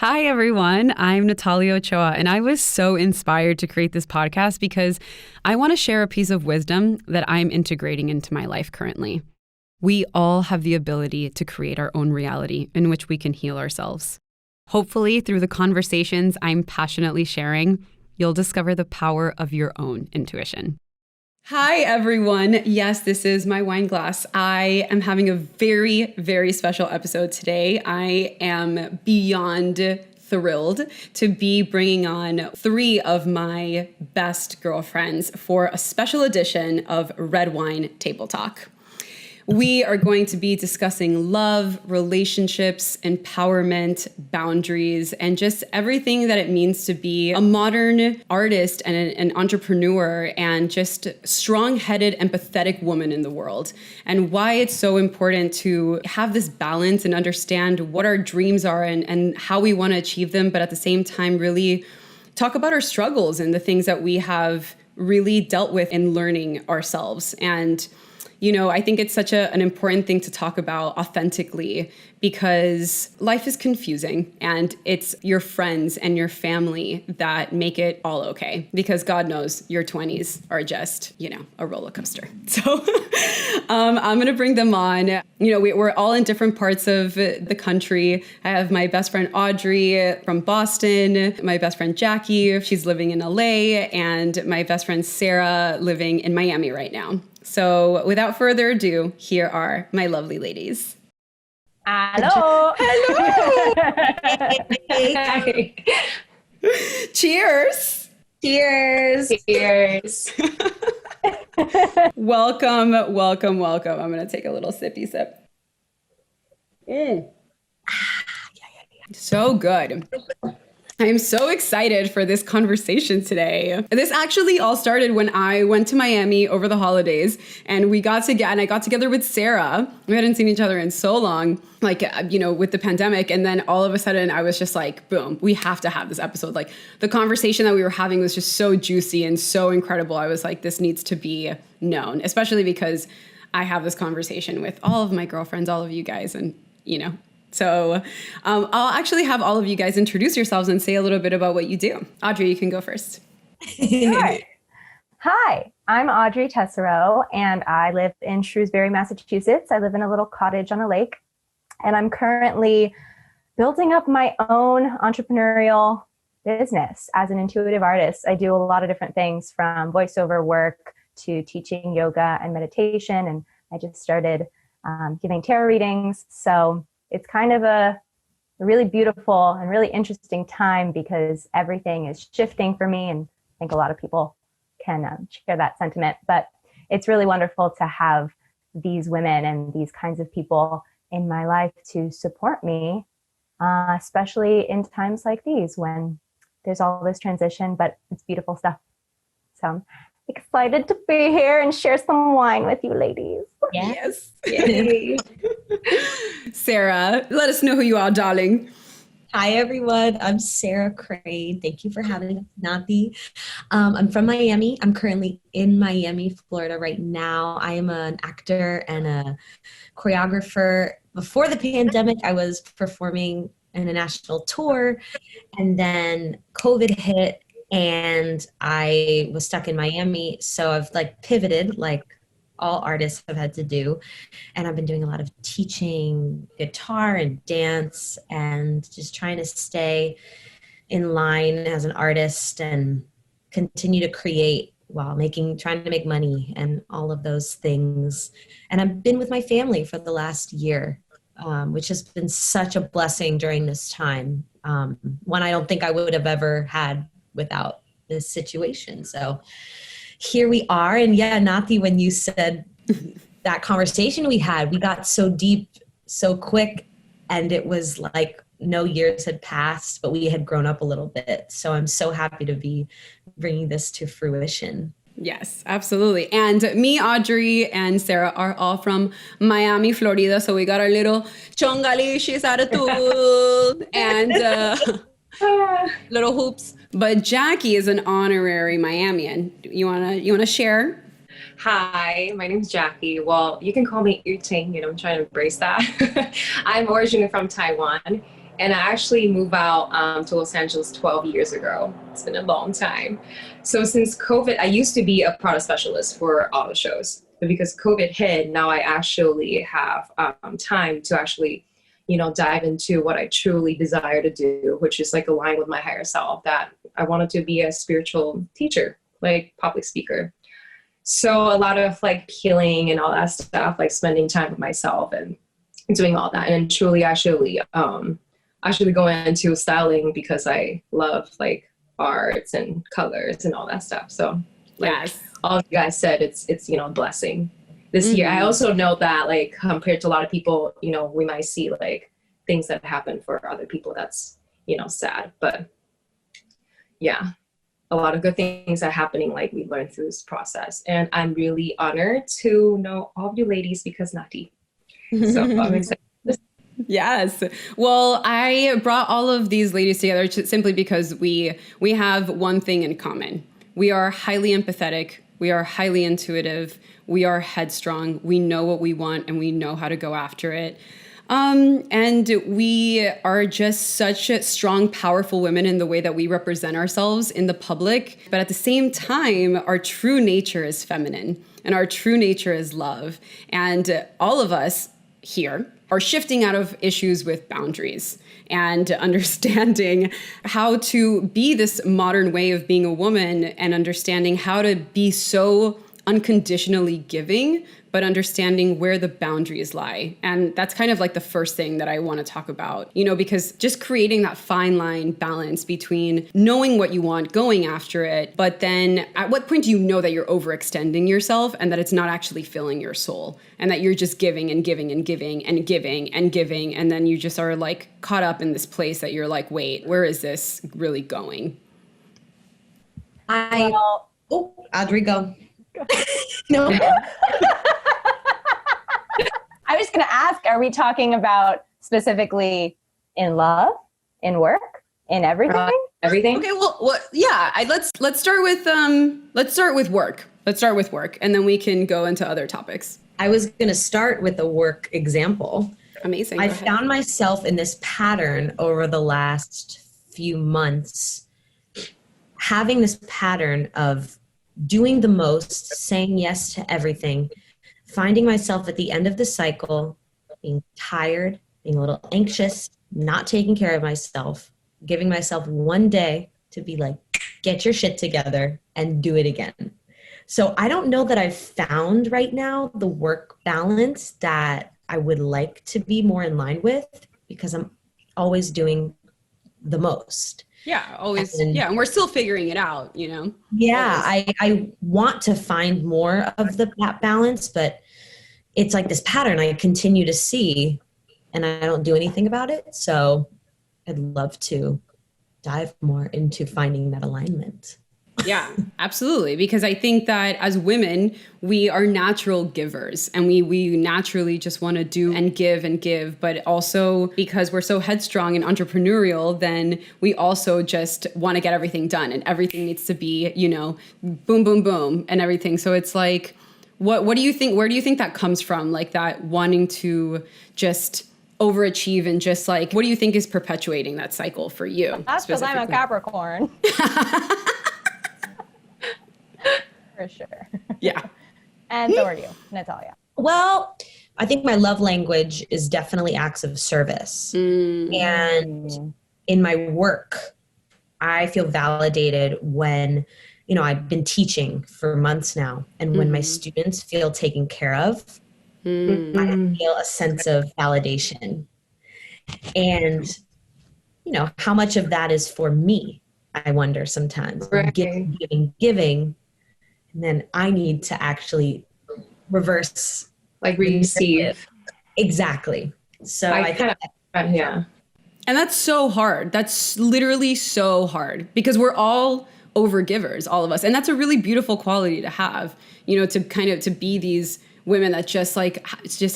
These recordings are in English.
Hi, everyone. I'm Natalia Ochoa, and I was so inspired to create this podcast because I want to share a piece of wisdom that I'm integrating into my life currently. We all have the ability to create our own reality in which we can heal ourselves. Hopefully, through the conversations I'm passionately sharing, you'll discover the power of your own intuition. Hi, everyone. Yes, this is my wine glass. I am having a very, very special episode today. I am beyond thrilled to be bringing on three of my best girlfriends for a special edition of Red Wine Table Talk. We are going to be discussing love, relationships, empowerment, boundaries, and just everything that it means to be a modern artist and an entrepreneur and just strong-headed, empathetic woman in the world, and why it's so important to have this balance and understand what our dreams are and how we want to achieve them, but at the same time really talk about our struggles and the things that we have really dealt with in learning ourselves. And I think it's such an important thing to talk about authentically because life is confusing and it's your friends and your family that make it all okay because God knows your 20s are just, a roller coaster. So I'm going to bring them on. We're all in different parts of the country. I have my best friend Audrey from Boston, my best friend Jackie, she's living in LA, and my best friend Sarah living in Miami right now. So without further ado, here are my lovely ladies. Hello. Hello. Hi. Cheers. Cheers. Cheers. Welcome. I'm going to take a little sippy sip. So good. I'm so excited for this conversation today. This actually all started when I went to Miami over the holidays and I got together with Sarah. We hadn't seen each other in so long, with the pandemic. And then all of a sudden I was just like, boom, we have to have this episode. Like the conversation that we were having was just so juicy and so incredible. I was like, this needs to be known, especially because I have this conversation with all of my girlfriends, all of you guys, and So I'll actually have all of you guys introduce yourselves and say a little bit about what you do. Audrey, you can go first. Sure. Hi, I'm Audrey Tessereau, and I live in Shrewsbury, Massachusetts. I live in a little cottage on a lake, and I'm currently building up my own entrepreneurial business as an intuitive artist. I do a lot of different things from voiceover work to teaching yoga and meditation, and I just started giving tarot readings. So it's kind of a really beautiful and really interesting time because everything is shifting for me. And I think a lot of people can share that sentiment. But it's really wonderful to have these women and these kinds of people in my life to support me, especially in times like these when there's all this transition, but it's beautiful stuff. So I'm excited to be here and share some wine with you ladies. Yes. Sarah, let us know who you are, darling. Hi, everyone. I'm Sarah Crane. Thank you for having us, Nati. I'm from Miami. I'm currently in Miami, Florida right now. I am an actor and a choreographer. Before the pandemic, I was performing in a national tour, and then COVID hit and I was stuck in Miami. So I've pivoted like all artists have had to do. And I've been doing a lot of teaching guitar and dance and just trying to stay in line as an artist and continue to create while trying to make money and all of those things. And I've been with my family for the last year, which has been such a blessing during this time. One I don't think I would have ever had without this situation. So here we are. And yeah, Nati, when you said that conversation we got so deep, so quick, and it was like no years had passed, but we had grown up a little bit. So I'm so happy to be bringing this to fruition. Yes, absolutely. And me, Audrey, and Sarah are all from Miami, Florida. So we got our little chongalicious attitude and little hoops. But Jackie is an honorary Miamian. You wanna share? Hi, my name's Jackie. Well, you can call me Yuting, I'm trying to embrace that. I'm originally from Taiwan, And I actually moved out to Los Angeles 12 years ago. It's been a long time. So since COVID, I used to be a product specialist for auto shows. But because COVID hit, now I actually have time to actually, dive into what I truly desire to do, which is like align with my higher self, that I wanted to be a spiritual teacher, like public speaker. So a lot of like healing and all that stuff, like spending time with myself and doing all that. And truly actually going into styling because I love like arts and colors and all that stuff. So like all you guys said, it's a blessing this year. I also know that like compared to a lot of people, we might see like things that happen for other people that's, sad. But yeah, a lot of good things are happening, like we learned through this process. And I'm really honored to know all of you ladies because Nati. So I'm excited. Yes. Well, I brought all of these ladies together simply because we have one thing in common. We are highly empathetic. We are highly intuitive. We are headstrong. We know what we want and we know how to go after it. And we are just such strong, powerful women in the way that we represent ourselves in the public. But at the same time, our true nature is feminine and our true nature is love. And all of us here are shifting out of issues with boundaries and understanding how to be this modern way of being a woman and understanding how to be so unconditionally giving, but understanding where the boundaries lie. And that's kind of like the first thing that I want to talk about, because just creating that fine line balance between knowing what you want, going after it, but then at what point do you know that you're overextending yourself and that it's not actually filling your soul and that you're just giving and giving and giving and giving and giving. And then you just are like caught up in this place that you're like, wait, where is this really going? Audrey, go. No. I was going to ask, are we talking about specifically in love, in work, in everything? Everything? Okay, well yeah, let's start with work. Let's start with work and then we can go into other topics. I was going to start with a work example. Amazing. I found myself in this pattern over the last few months, having this pattern of doing the most, saying yes to everything, finding myself at the end of the cycle, being tired, being a little anxious, not taking care of myself, giving myself one day to be like, get your shit together and do it again. So I don't know that I've found right now the work balance that I would like to be more in line with because I'm always doing the most. Yeah, always. And we're still figuring it out, Yeah, I want to find more of that balance, but it's like this pattern I continue to see and I don't do anything about it. So I'd love to dive more into finding that alignment. Yeah, absolutely. Because I think that as women, we are natural givers and we naturally just want to do and give. But also because we're so headstrong and entrepreneurial, then we also just want to get everything done and everything needs to be, boom, boom, boom and everything. So it's like, what do you think? Where do you think that comes from? Like that wanting to just overachieve and just like, what do you think is perpetuating that cycle for you? That's because I'm a Capricorn. For sure. Yeah. And so are you, Natalia. Well, I think my love language is definitely acts of service. And in my work, I feel validated when, I've been teaching for months now. And when my students feel taken care of, I feel a sense of validation. And, how much of that is for me, I wonder sometimes. Right. Giving. And then I need to actually reverse. Like receive. Exactly. So I kind of, yeah. And that's so hard. That's literally so hard because we're all overgivers, all of us. And that's a really beautiful quality to have, to be these women that just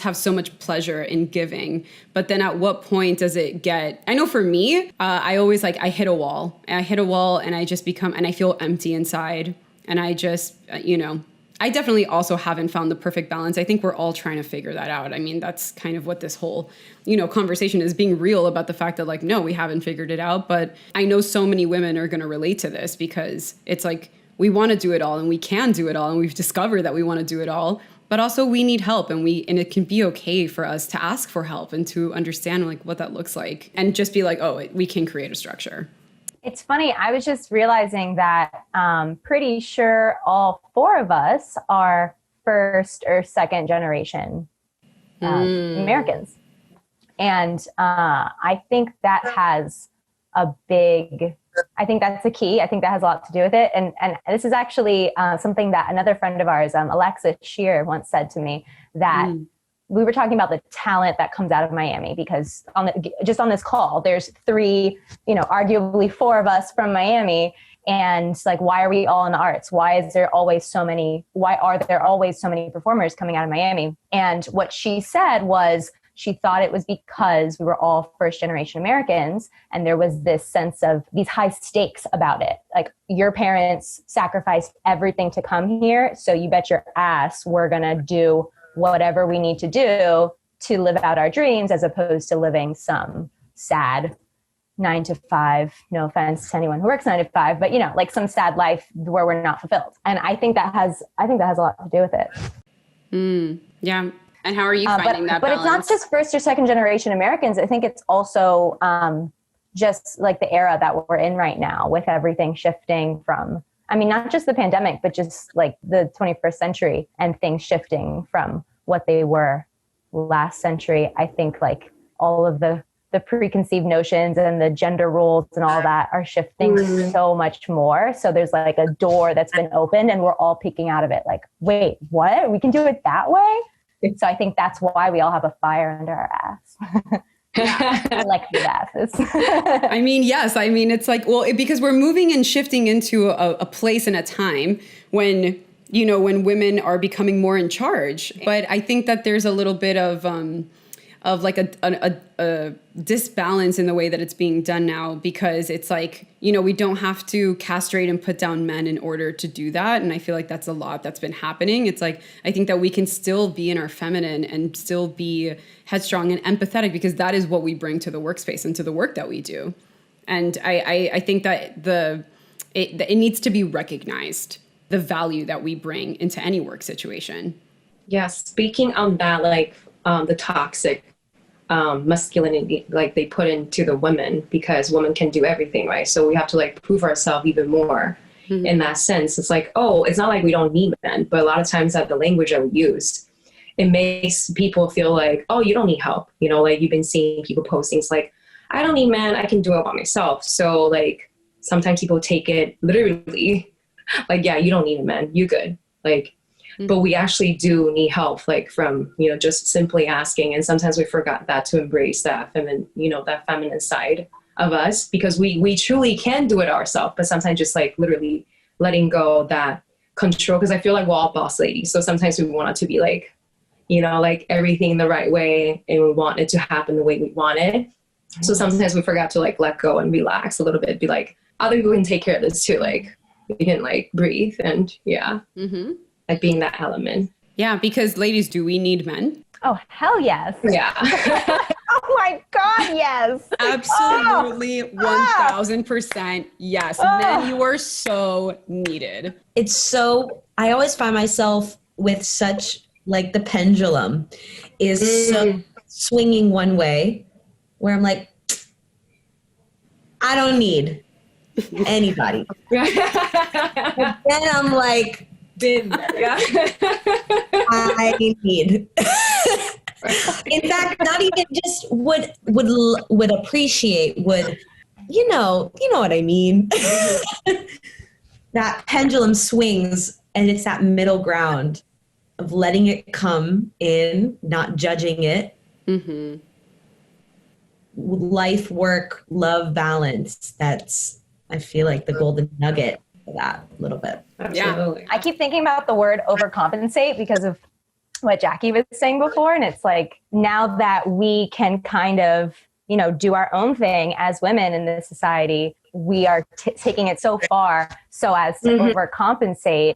have so much pleasure in giving. But then at what point does it get, I know for me, I always I hit a wall and I just become, and I feel empty inside. And I just, I definitely also haven't found the perfect balance. I think we're all trying to figure that out. I mean, that's kind of what this whole, conversation is, being real about the fact that like, no, we haven't figured it out. But I know so many women are going to relate to this because it's like, we want to do it all and we can do it all. And we've discovered that we want to do it all, but also we need help, and it can be okay for us to ask for help and to understand like what that looks like, and just be like, oh, we can create a structure. It's funny. I was just realizing that pretty sure all four of us are first or second generation Americans. And I think that has I think that's a key. I think that has a lot to do with it. And this is actually something that another friend of ours, Alexa Shear, once said to me, that we were talking about the talent that comes out of Miami, because just on this call, there's three, arguably four of us from Miami. And like, why are we all in the arts? Why are there always so many performers coming out of Miami? And what she said was, she thought it was because we were all first generation Americans, and there was this sense of these high stakes about it. Like, your parents sacrificed everything to come here, so you bet your ass we're gonna do whatever we need to do to live out our dreams, as opposed to living some sad 9 to 5, no offense to anyone who works 9 to 5, but like some sad life where we're not fulfilled. And I think that has a lot to do with it. Yeah. And how are you finding that balance? But it's not just first or second generation Americans. I think it's also just like the era that we're in right now, with everything shifting from, not just the pandemic, but just like the 21st century, and things shifting from what they were last century. I think like all of the preconceived notions and the gender roles and all that are shifting so much more. So there's like a door that's been opened, and we're all peeking out of it. Like, wait, what? We can do it that way? So I think that's why we all have a fire under our ass. I like the asses. Yes. It's like, well, because we're moving and shifting into a place and a time when, when women are becoming more in charge. But I think that there's a little bit of like a disbalance in the way that it's being done now, because it's like, we don't have to castrate and put down men in order to do that. And I feel like that's a lot that's been happening. It's like, I think that we can still be in our feminine and still be headstrong and empathetic, because that is what we bring to the workspace and to the work that we do. And I think that it needs to be recognized, the value that we bring into any work situation. Yeah, speaking on that, like the toxic masculinity, like they put into the women, because women can do everything, right? So we have to like prove ourselves even more in that sense. It's like, oh, it's not like we don't need men, but a lot of times that the language that we use, it makes people feel like, oh, you don't need help. Like you've been seeing people posting, it's like, I don't need men, I can do it by myself. So like sometimes people take it literally, like, yeah, you don't need a man, you good. Like, but we actually do need help, like from, just simply asking. And sometimes we forgot that, to embrace that that feminine side of us, because we truly can do it ourselves, but sometimes just like literally letting go of that control. Because I feel like we're all boss ladies. So sometimes we want it to be like, like everything the right way, and we want it to happen the way we want it. So sometimes we forgot to like let go and relax a little bit, be like, other people can take care of this too. Like we can like breathe and like being that element. Yeah, because ladies, do we need men? Oh, hell yes. Yeah. Oh my God, yes. Absolutely, 1000% yes. Men, you are so needed. It's so, I always find myself with such, like the pendulum is so swinging one way, where I'm like, I don't need anybody. But then I'm like, I need. In fact, not even just would appreciate, you know what I mean. That pendulum swings, and it's that middle ground of letting it come in, not judging it. Life, work, love, balance. That's, I feel like, the golden nugget for that a little bit. Absolutely. Yeah. I keep thinking about the word overcompensate because of what Jackie was saying before. And it's like, now that we can kind of, do our own thing as women in this society, we are taking it so far so as to overcompensate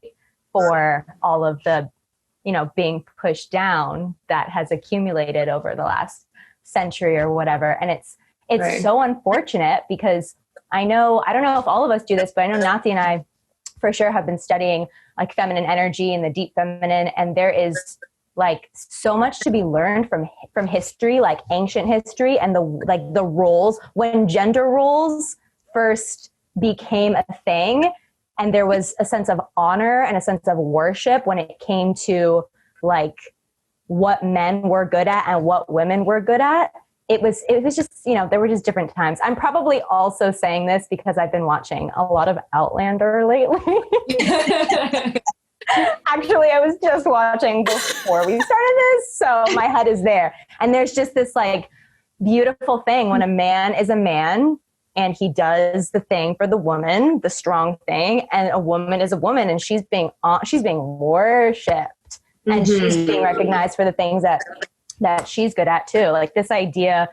for all of the, being pushed down that has accumulated over the last century or whatever. And it's right. So unfortunate because I don't know if all of us do this, but I know Nati and I for sure have been studying like feminine energy and the deep feminine. And there is like so much to be learned from history, like ancient history, and the roles when gender roles first became a thing. And there was a sense of honor and a sense of worship when it came to like what men were good at and what women were good at. It was just, there were just different times. I'm probably also saying this because I've been watching a lot of Outlander lately. Actually, I was just watching before we started this, so my head is there. And there's just this like beautiful thing when a man is a man and he does the thing for the woman, the strong thing, and a woman is a woman and she's being worshipped and she's being recognized for the things that she's good at too. Like this idea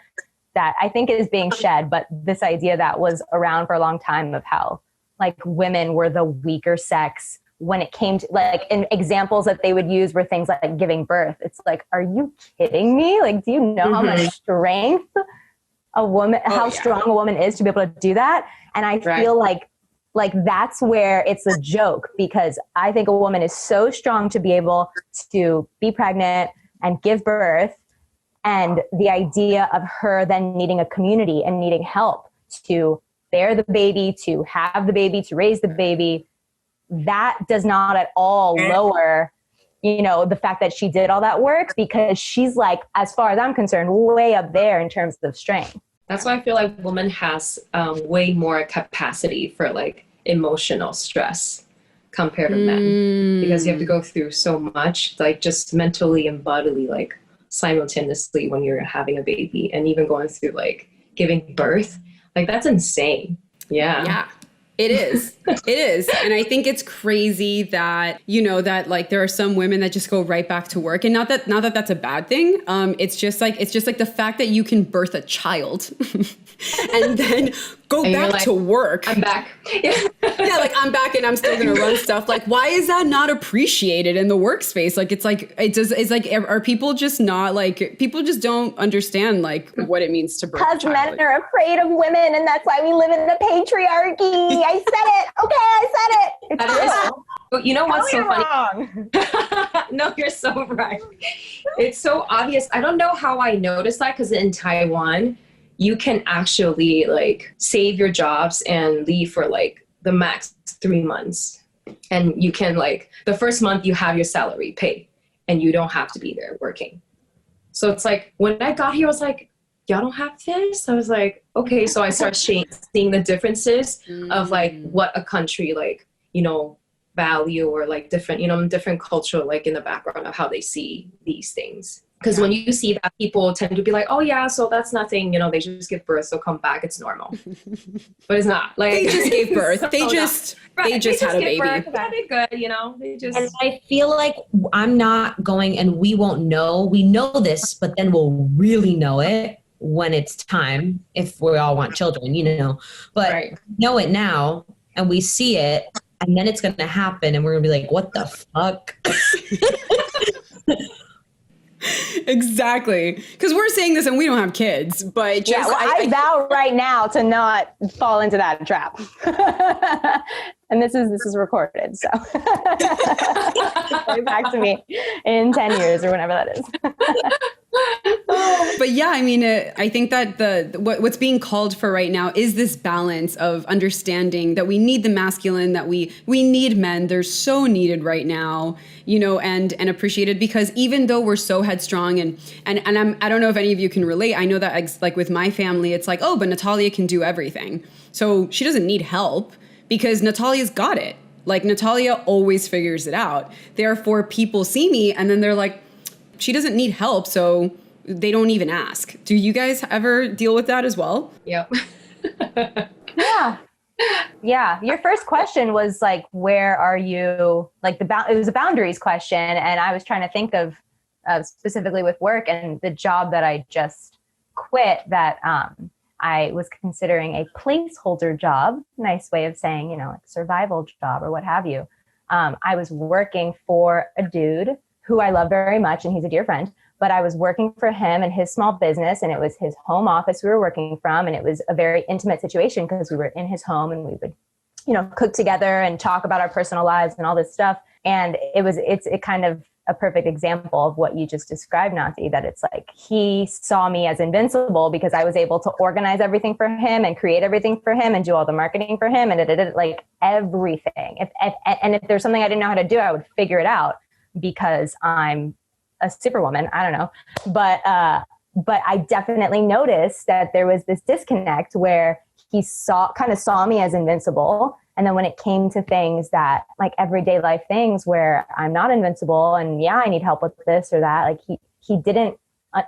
that I think is being shed, but this idea that was around for a long time of how like women were the weaker sex when it came to like, and examples that they would use were things like giving birth. It's like, are you kidding me? Like, do you know how much strength strong a woman is to be able to do that? And I feel like that's where it's a joke, because I think a woman is so strong to be able to be pregnant and give birth. And the idea of her then needing a community and needing help to bear the baby, to have the baby, to raise the baby, that does not at all lower, the fact that she did all that work, because she's like, as far as I'm concerned, way up there in terms of strength. That's why I feel like woman has way more capacity for like emotional stress compared to men, because you have to go through so much, like just mentally and bodily, like simultaneously when you're having a baby, and even going through like giving birth. Like that's insane. Yeah. It is. It is. And I think it's crazy that, that like there are some women that just go right back to work. And not that that's a bad thing. It's just like the fact that you can birth a child and then go back to work. I'm back. Like I'm back and I'm still going to run stuff. Like, why is that not appreciated in the workspace? Like, it's like, are people just not like, people just don't understand like what it means to birth a child. Because men are afraid of women, and that's why we live in the patriarchy. I said it. Okay, I said it. It's true. But you know what's so funny? No, you're so right. It's so obvious. I don't know how I noticed that, because in Taiwan, you can actually like save your jobs and leave for like the max 3 months. And you can like, the first month you have your salary paid and you don't have to be there working. So it's like, when I got here, I was like, y'all don't have this? I was like, okay. So I start seeing the differences of like what a country like, value, or like different culture, like in the background of how they see these things. Because when you see that, people tend to be like, oh yeah, so that's nothing, they just give birth, so come back, it's normal. But it's not. Like they just gave birth. They just had a baby. Birth, they good, they just. And I feel like I'm not going, and we won't know. We know this, but then we'll really know it when it's time, if we all want children, But we know it now, and we see it, and then it's going to happen, and we're going to be like, what the fuck? Exactly. Because we're saying this and we don't have kids, but just I vow right now to not fall into that trap. And this is recorded, so play back to me in 10 years or whenever that is. But yeah, I mean, I think that what's being called for right now is this balance of understanding that we need the masculine, that we need men. They're so needed right now, and appreciated, because even though we're so headstrong and I don't know if any of you can relate. I know that like with my family, it's like, oh, but Natalia can do everything. So she doesn't need help because Natalia's got it. Like Natalia always figures it out. Therefore, people see me and then they're like, she doesn't need help, so they don't even ask. Do you guys ever deal with that as well? Yep. Yeah. Your first question was like, where are you? Like it was a boundaries question. And I was trying to think of specifically with work and the job that I just quit, that I was considering a placeholder job, nice way of saying, like survival job or what have you. I was working for a dude who I love very much, and he's a dear friend, but I was working for him and his small business, and it was his home office we were working from. And it was a very intimate situation because we were in his home and we would, cook together and talk about our personal lives and all this stuff. And it's kind of a perfect example of what you just described, Nati, that it's like he saw me as invincible because I was able to organize everything for him and create everything for him and do all the marketing for him and like everything. If there's something I didn't know how to do, I would figure it out because I'm a superwoman. I don't know. But I definitely noticed that there was this disconnect where he kind of saw me as invincible. And then when it came to things that like everyday life things where I'm not invincible and yeah, I need help with this or that, like he didn't,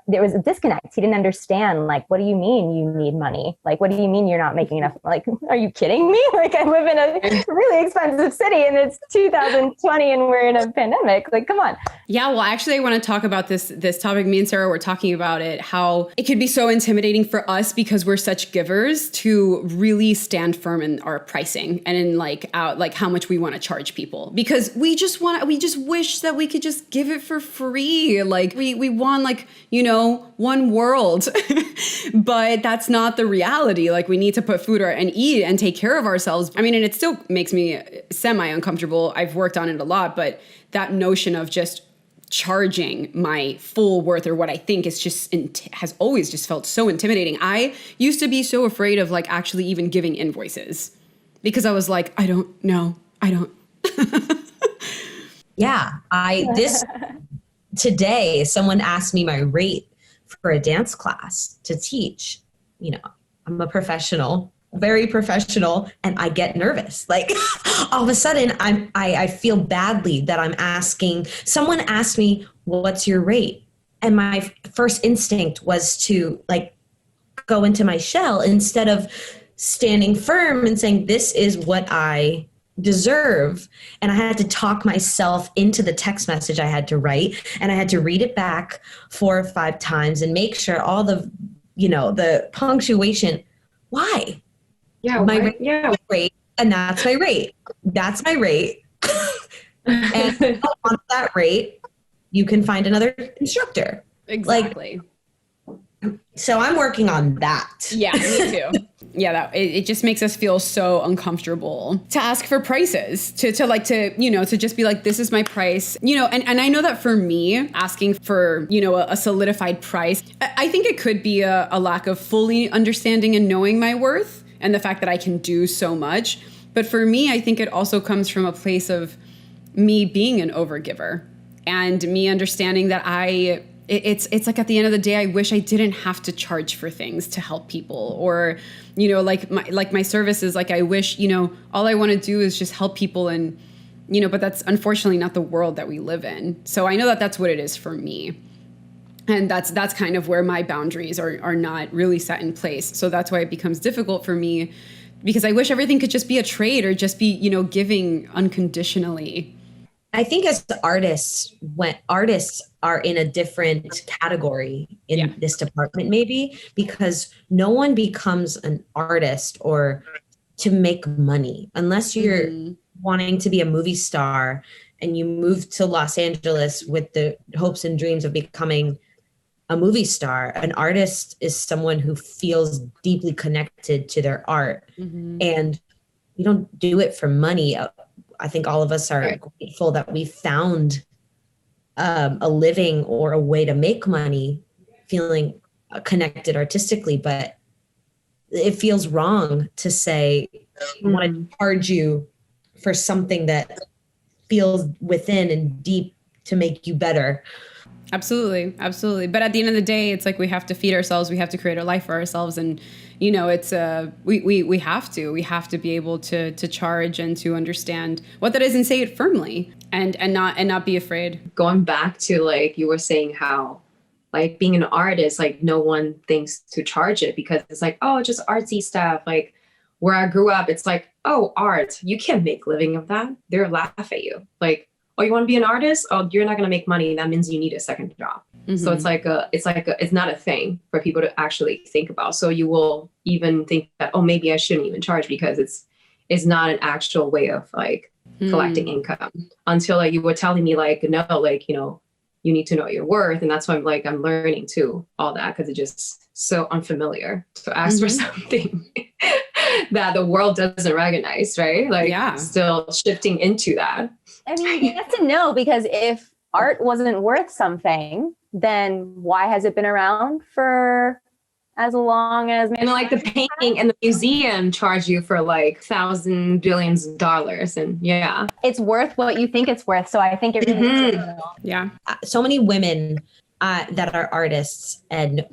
there was a disconnect. He didn't understand, like, what do you mean you need money? Like, what do you mean you're not making enough? Like, are you kidding me? Like, I live in a really expensive city and it's 2020 and we're in a pandemic. Like, come on. Yeah, well, actually, I want to talk about this topic. Me and Sarah were talking about it, how it could be so intimidating for us because we're such givers to really stand firm in our pricing and in how much we want to charge people, because we just wish that we could just give it for free. Like we want one world, but that's not the reality. Like we need to put food and eat and take care of ourselves. I mean, and it still makes me semi uncomfortable. I've worked on it a lot, but that notion of just charging my full worth or what I think is just has always just felt so intimidating. I used to be so afraid of like actually even giving invoices because I was like, I don't know. I don't. Yeah. Today, someone asked me my rate for a dance class to teach. I'm a professional, very professional, and I get nervous. Like all of a sudden I feel badly that I'm asking. Someone asked me, what's your rate? And my first instinct was to like go into my shell instead of standing firm and saying, this is what I deserve. And I had to talk myself into the text message I had to write, and I had to read it back 4 or 5 times and make sure all the punctuation. Why? Yeah, rate, and that's my rate. That's my rate. And on that rate, you can find another instructor. Exactly. So I'm working on that. Yeah, me too. Yeah, it just makes us feel so uncomfortable to ask for prices, to just be like, this is my price, and I know that for me, asking for, a solidified price, I think it could be a lack of fully understanding and knowing my worth and the fact that I can do so much. But for me, I think it also comes from a place of me being an overgiver and me understanding that it's like at the end of the day, I wish I didn't have to charge for things to help people, or, my services. Like I wish, all I want to do is just help people, and, but that's unfortunately not the world that we live in. So I know that that's what it is for me. And that's kind of where my boundaries are not really set in place. So that's why it becomes difficult for me, because I wish everything could just be a trade or just be, giving unconditionally. I think as artists, when artists are in a different category in this department, maybe because no one becomes an artist or to make money unless you're wanting to be a movie star and you move to Los Angeles with the hopes and dreams of becoming a movie star. An artist is someone who feels deeply connected to their art, and you don't do it for money. I think all of us are grateful that we found a living or a way to make money feeling connected artistically, but it feels wrong to say, I want to charge you for something that feels within and deep to make you better. Absolutely. Absolutely. But at the end of the day, it's like we have to feed ourselves. We have to create a life for ourselves. And, it's we have to be able to charge and to understand what that is and say it firmly and not be afraid. Going back to like you were saying how like being an artist, like no one thinks to charge it because it's like, oh, just artsy stuff. Like where I grew up, it's like, oh, art, you can't make a living of that. They'll laugh at you. Like, oh, you want to be an artist? Oh, you're not going to make money. That means you need a second job. So it's it's not a thing for people to actually think about. So you will even think that, oh, maybe I shouldn't even charge because is not an actual way of like collecting income until like you were telling me like, no, like, you know, you need to know your worth. And that's why I'm learning too, all that, because it's just so unfamiliar to ask for something that the world doesn't recognize, right? Like still shifting into that. I mean, you have to know, because if art wasn't worth something, then why has it been around for as long as... And like the painting and the museum charge you for like thousands, billions of dollars. And it's worth what you think it's worth. So I think it really is. So many women that are artists and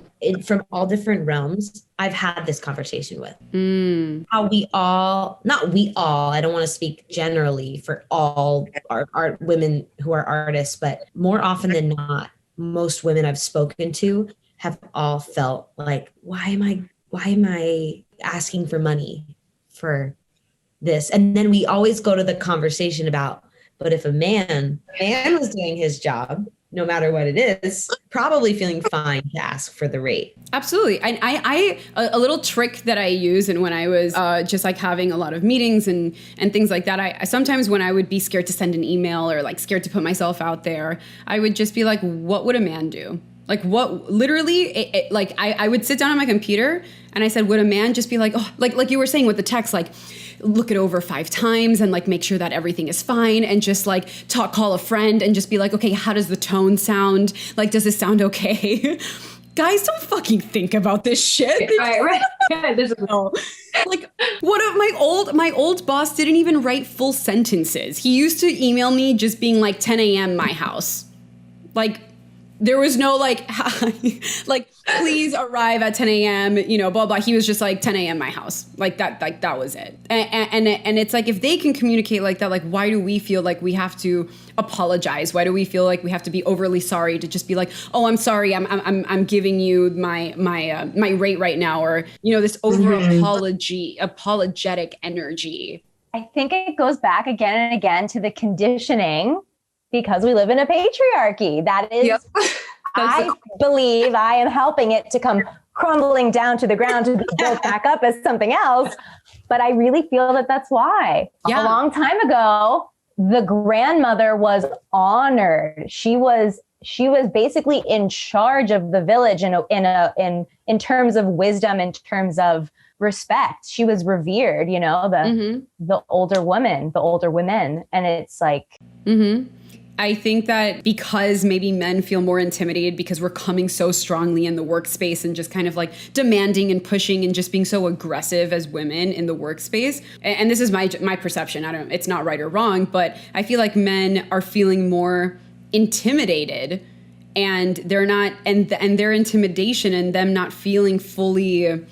from all different realms, I've had this conversation with. How we all, not we all, I don't want to speak generally for all art women who are artists, but more often than not, most women I've spoken to have all felt like, why am I asking for money for this? And then we always go to the conversation about, but if a man was doing his job, no matter what it is, probably feeling fine to ask for the rate. Absolutely. And I a little trick that I use, and when I was just like having a lot of meetings and things like that, I sometimes when I would be scared to send an email or like scared to put myself out there, I would just be like, what would a man do? Like what, literally, like I would sit down on my computer and I said, would a man just be like, oh, like you were saying with the text, like look it over 5 times and like make sure that everything is fine, and just like call a friend and just be like, okay, how does the tone sound? Like, does this sound okay? Guys, don't fucking think about this shit. Right. Like, what if my old boss didn't even write full sentences. He used to email me just being like 10 a.m. my house. Like, there was no like please arrive at 10 a.m., you know, blah, blah. He was just like 10 a.m. my house. Like that was it. And it's like, if they can communicate like that, like, why do we feel like we have to apologize? Why do we feel like we have to be overly sorry to just be like, oh, I'm sorry, I'm giving you my rate right now, or, you know, this over apologetic energy. I think it goes back again and again to the conditioning, because we live in a patriarchy. That is, I believe I am helping it to come crumbling down to the ground to be built back up as something else. But I really feel that that's why. A long time ago, the grandmother was honored. She was basically in charge of the village in terms of wisdom, in terms of respect. She was revered, you know, the older woman, the older women. And it's like... I think that because maybe men feel more intimidated because we're coming so strongly in the workspace and just kind of like demanding and pushing and just being so aggressive as women in the workspace. And this is my perception. It's not right or wrong, but I feel like men are feeling more intimidated, and they're not, and their intimidation and them not feeling fully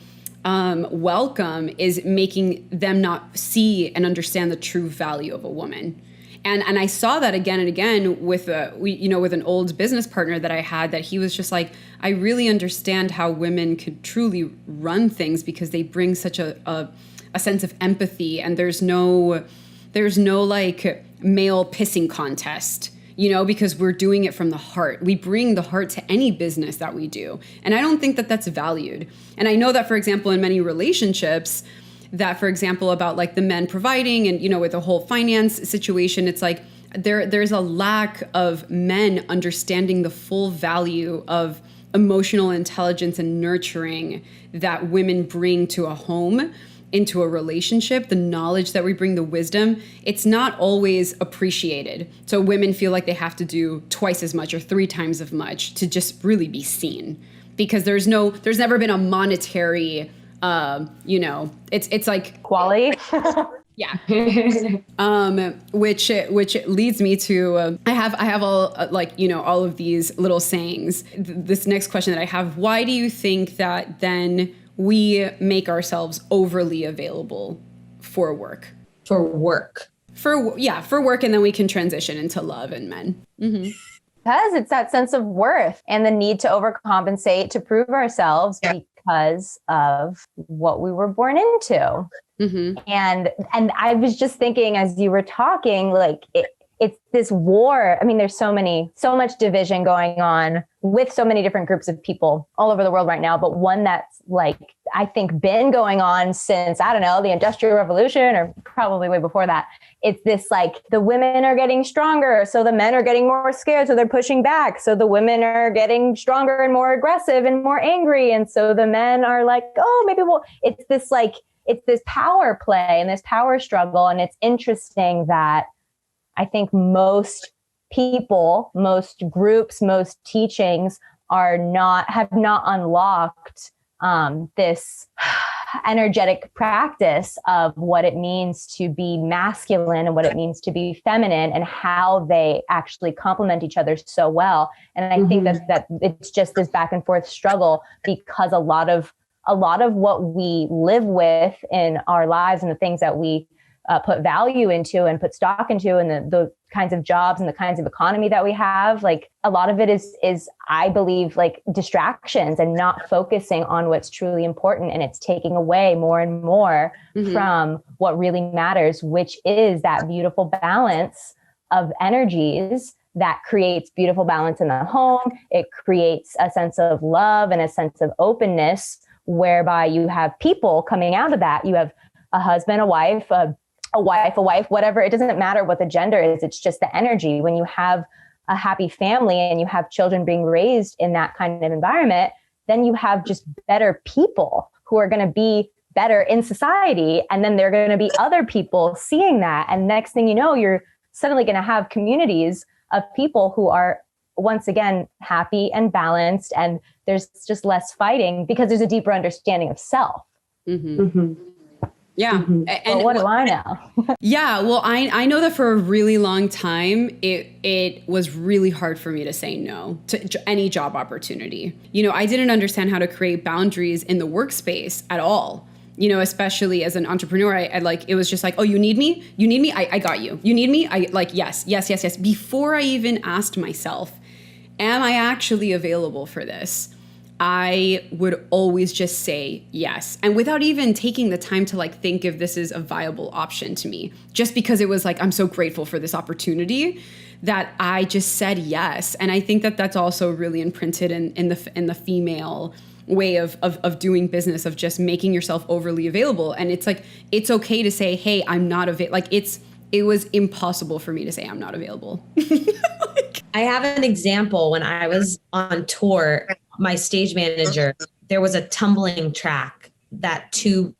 welcome is making them not see and understand the true value of a woman. And I saw that again and again with with an old business partner that I had, that he was just like, I really understand how women could truly run things because they bring such a sense of empathy, and there's no like male pissing contest, you know, because we're doing it from the heart. We bring the heart to any business that we do. And I don't think that that's valued. And I know that, for example, in many relationships, that, for example, about like the men providing and, you know, with the whole finance situation, it's like there's a lack of men understanding the full value of emotional intelligence and nurturing that women bring to a home, into a relationship. The knowledge that we bring, the wisdom, it's not always appreciated. So women feel like they have to do twice as much or 3 times as much to just really be seen, because there's never been a monetary it's like quality. Yeah. Which leads me to, I have all all of these little sayings. This next question that I have, why do you think that then we make ourselves overly available for work? For work. For work, and then we can transition into love and men. Mm-hmm. Because it's that sense of worth and the need to overcompensate to prove ourselves because of what we were born into. Mm-hmm. And I was just thinking as you were talking, like it's this war. I mean, there's so much division going on with so many different groups of people all over the world right now. But one that's like, I think been going on since, I don't know, the Industrial Revolution or probably way before that. It's this like the women are getting stronger, so the men are getting more scared, so they're pushing back. So the women are getting stronger and more aggressive and more angry. And so the men are like, oh, maybe it's this power play and this power struggle. And it's interesting that I think most people, most groups, most teachings have not unlocked this energetic practice of what it means to be masculine and what it means to be feminine and how they actually complement each other so well. And I think that it's just this back and forth struggle, because a lot of what we live with in our lives and the things that we put value into and put stock into, and the kinds of jobs and the kinds of economy that we have, like a lot of it is I believe like distractions and not focusing on what's truly important. And it's taking away more and more from what really matters, which is that beautiful balance of energies that creates beautiful balance in the home. It creates a sense of love and a sense of openness, whereby you have people coming out of that. You have a husband, a wife, a wife, whatever. It doesn't matter what the gender is. It's just the energy. When you have a happy family and you have children being raised in that kind of environment, then you have just better people who are going to be better in society. And then there are going to be other people seeing that. And next thing you know, you're suddenly going to have communities of people who are, once again, happy and balanced. And there's just less fighting because there's a deeper understanding of self. Yeah. And well, what do I know? Yeah. Well, I know that for a really long time, it was really hard for me to say no to any job opportunity. You know, I didn't understand how to create boundaries in the workspace at all. You know, especially as an entrepreneur, I like, it was just like, oh, you need me? I got you. You need me? I like, yes. Before I even asked myself, am I actually available for this? I would always just say yes. And without even taking the time to like think if this is a viable option to me, just because it was like, I'm so grateful for this opportunity that I just said yes. And I think that that's also really imprinted in the female way of doing business, of just making yourself overly available. And it's like, it's okay to say, hey, I'm not available. Like it was impossible for me to say I'm not available. I have an example. When I was on tour, my stage manager, there was a tumbling track that two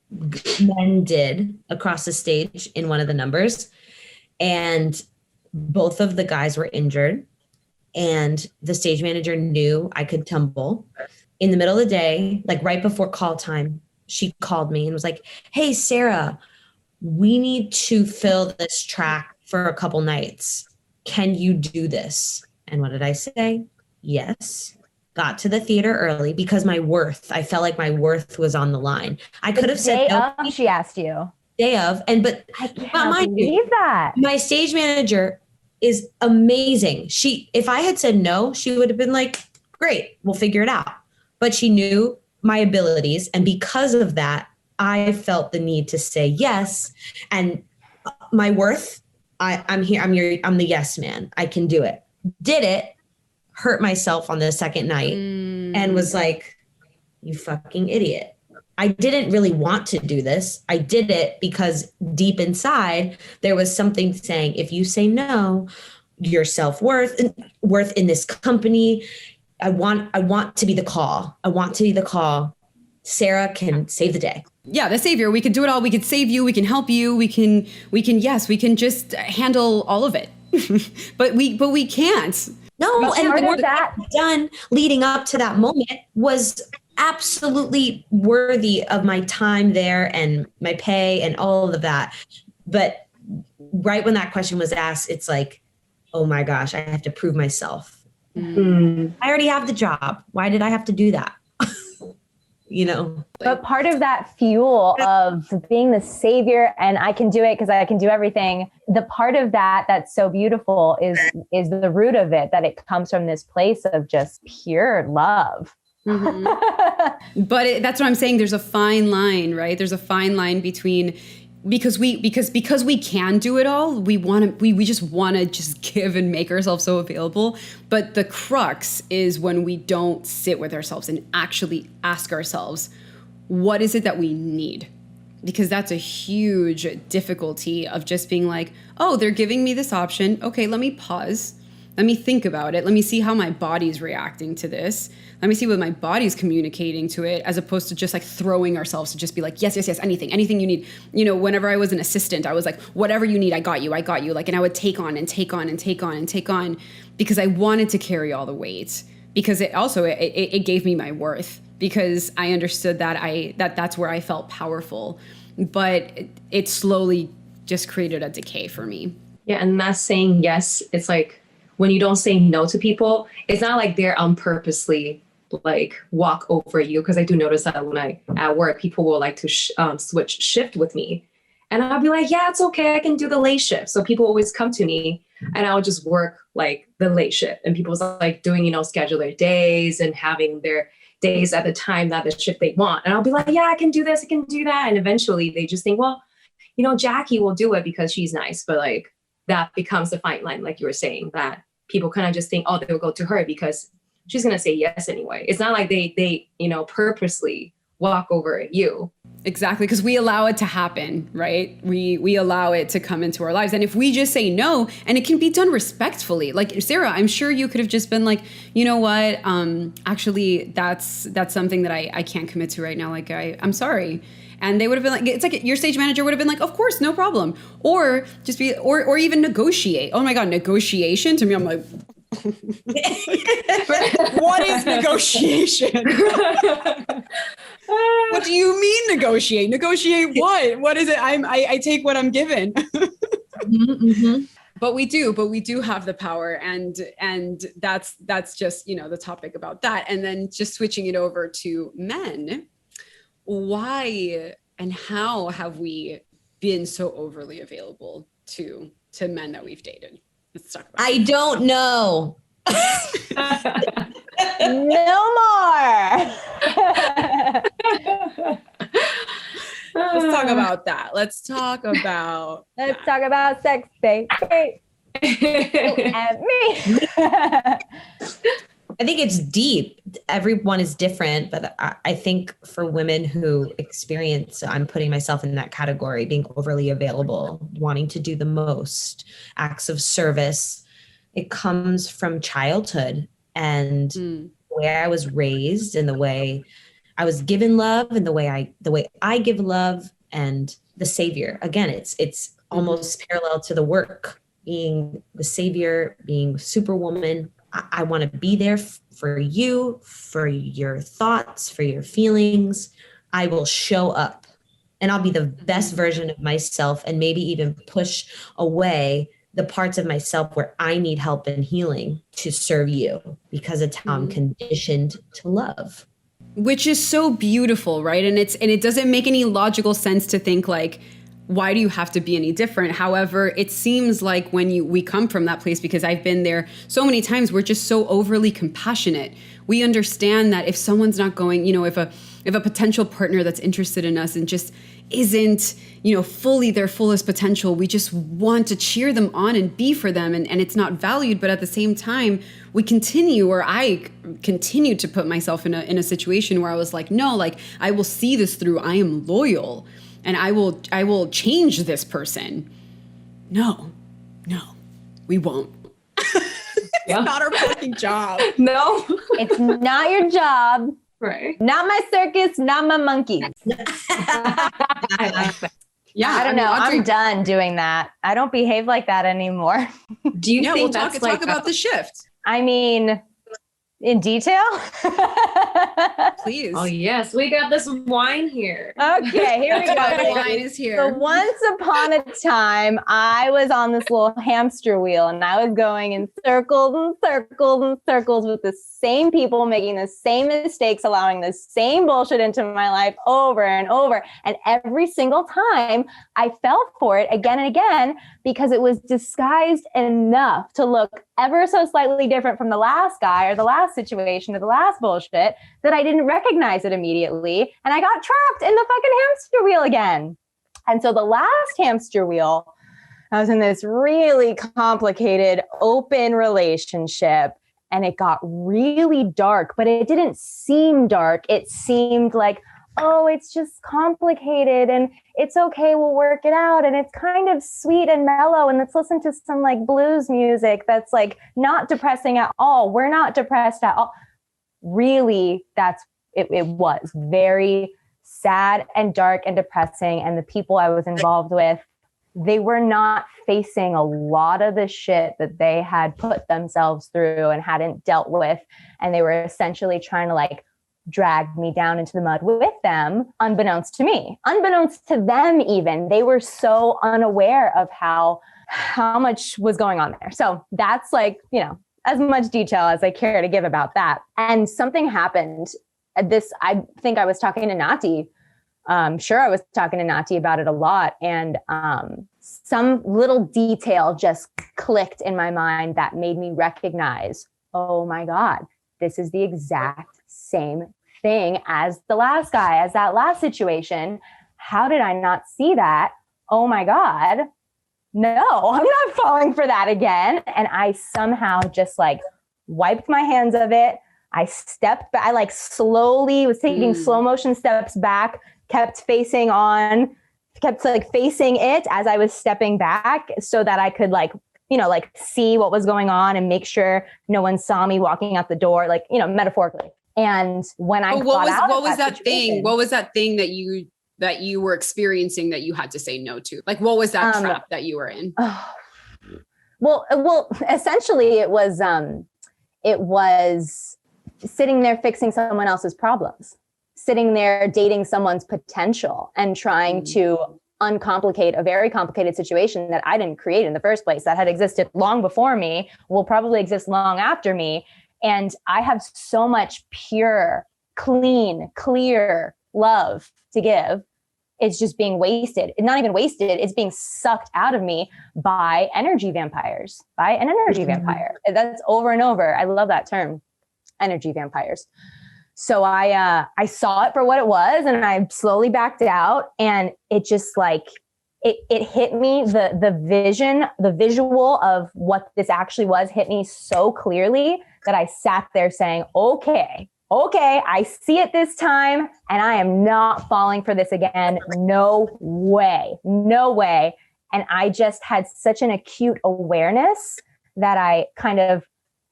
men did across the stage in one of the numbers. And both of the guys were injured. And the stage manager knew I could tumble. In the middle of the day, like right before call time, she called me and was like, hey, Sarah, we need to fill this track for a couple nights. Can you do this? And what did I say? Yes. Got to the theater early because I felt like my worth was on the line. I could have said no. She asked you. Day of. But I can't believe that. My stage manager is amazing. If I had said no, she would have been like, great, we'll figure it out. But she knew my abilities. And because of that, I felt the need to say yes. And my worth, I'm here. I'm the yes man. I can do it. Did it. Hurt myself on the second night and was like, you fucking idiot. I didn't really want to do this. I did it because deep inside there was something saying, if you say no, your self-worth, worth in this company, I want to be the call. I want to be the call. Sarah can save the day. Yeah, the savior. We could do it all. We could save you. We can help you. We can just handle all of it. but we can't. No, and the work that I've done leading up to that moment was absolutely worthy of my time there and my pay and all of that. But right when that question was asked, it's like, oh my gosh, I have to prove myself. I already have the job. Why did I have to do that? You know, but part of that fuel of being the savior and I can do it because I can do everything. The part of that that's so beautiful is the root of it, that it comes from this place of just pure love. But that's what I'm saying. There's a fine line, right? There's a fine line between because we can do it all. We just want to just give and make ourselves so available. But the crux is when we don't sit with ourselves and actually ask ourselves, what is it that we need? because that's a huge difficulty of just being like, oh, they're giving me this option. Okay, let me pause. Let me think about it. Let me see how my body's reacting to this. Let me see what my body's communicating to it, as opposed to just like throwing ourselves to just be like, yes, anything you need. You know, whenever I was an assistant, I was like, whatever you need, I got you. Like, and I would take on and take on and take on and take on, because I wanted to carry all the weight, because it also, it gave me my worth, because I understood that that's where I felt powerful. But it slowly just created a decay for me. Yeah, and that's saying yes. It's like when you don't say no to people, it's not like they're purposely like walk over you. Because I do notice that when I at work, people will like to switch shift with me, and I'll be like, yeah, it's okay, I can do the late shift. So people always come to me, and I'll just work like the late shift, and people's like doing, you know, scheduler days and having their days at the time that the shift they want. And I'll be like, yeah, I can do this, I can do that. And eventually they just think, well, you know, Jackie will do it because she's nice. But like that becomes the fine line, like you were saying, that people kind of just think, oh, they'll go to her because she's going to say yes anyway. It's not like they, you know, purposely walk over you. Exactly, because we allow it to happen, right? We allow it to come into our lives. And if we just say no, and it can be done respectfully, like Sarah, I'm sure you could have just been like, you know what, actually, that's something that I can't commit to right now. Like, I'm sorry. And they would have been like, it's like your stage manager would have been like, of course, no problem. Or just be, or even negotiate. Oh my God, negotiation? To me, I'm like, what is negotiation? What do you mean negotiate? Negotiate what? What is it? I take what I'm given. Mm-hmm. But we do have the power, and that's just, you know, the topic about that. And then just switching it over to men, why and how have we been so overly available to men that we've dated? Let's talk about I don't know. No more. Let's talk about that. Let's talk about sex, baby. And me. I think it's deep. Everyone is different, but I think for women who experience, I'm putting myself in that category, being overly available, wanting to do the most acts of service, it comes from childhood and the way I was raised and the way I was given love and the way I give love, and the savior. Again, it's almost parallel to the work, being the savior, being superwoman. I want to be there for you, for your thoughts, for your feelings. I will show up and I'll be the best version of myself, and maybe even push away the parts of myself where I need help and healing to serve you, because it's how I'm conditioned to love. Which is so beautiful, right? And it doesn't make any logical sense to think like, why do you have to be any different? However, it seems like when we come from that place, because I've been there so many times, we're just so overly compassionate. We understand that if someone's not going, you know, if a potential partner that's interested in us and just isn't, you know, fully their fullest potential, we just want to cheer them on and be for them, and it's not valued. But at the same time, I continue to put myself in a situation where I was like, no, like I will see this through. I am loyal. And I will change this person. No, we won't. It's not our fucking job. No. It's not your job. Right. Not my circus, not my monkeys. Yeah, I don't know. I'm done doing that. I don't behave like that anymore. Do you think we'll that's talk about the shift? I mean, in detail? Please. Oh, yes. We got this wine here. Okay, here we go. The wine is here. So once upon a time, I was on this little hamster wheel, and I was going in circles and circles and circles with the same people, making the same mistakes, allowing the same bullshit into my life over and over. And every single time I fell for it again and again, because it was disguised enough to look ever so slightly different from the last guy or the last situation or the last bullshit that I didn't recognize it immediately. And I got trapped in the fucking hamster wheel again. And so the last hamster wheel, I was in this really complicated open relationship, and it got really dark, but it didn't seem dark. It seemed like oh, it's just complicated and it's okay, we'll work it out. And it's kind of sweet and mellow. And let's listen to some like blues music that's like not depressing at all. We're not depressed at all. Really, it was very sad and dark and depressing. And the people I was involved with, they were not facing a lot of the shit that they had put themselves through and hadn't dealt with. And they were essentially trying to like drag me down into the mud with them, unbeknownst to me, unbeknownst to them even. They were so unaware of how much was going on there. So that's like, you know, as much detail as I care to give about that. And something happened. I think I was talking to Nati. Sure, I was talking to Nati about it a lot. And some little detail just clicked in my mind that made me recognize, oh my God, this is the exact same thing as the last guy, as that last situation. How did I not see that? Oh my God, no, I'm not falling for that again. And I somehow just like wiped my hands of it. I stepped back, I like slowly was taking slow motion steps back, kept facing it as I was stepping back so that I could like, you know, like see what was going on and make sure no one saw me walking out the door, like, you know, metaphorically. And when I what was that thing? What was that thing that you were experiencing that you had to say no to? Like, what was that trap that you were in? Well, essentially it was sitting there fixing someone else's problems, sitting there dating someone's potential and trying to uncomplicate a very complicated situation that I didn't create in the first place, that had existed long before me, will probably exist long after me. And I have so much pure, clean, clear love to give. It's just being wasted. It's not even wasted. It's being sucked out of me by energy vampires, by an energy vampire. That's over and over. I love that term, energy vampires. So I saw it for what it was, and I slowly backed out, and it just like, it hit me, the visual of what this actually was hit me so clearly that I sat there saying, okay, I see it this time, and I am not falling for this again. No way. And I just had such an acute awareness that I kind of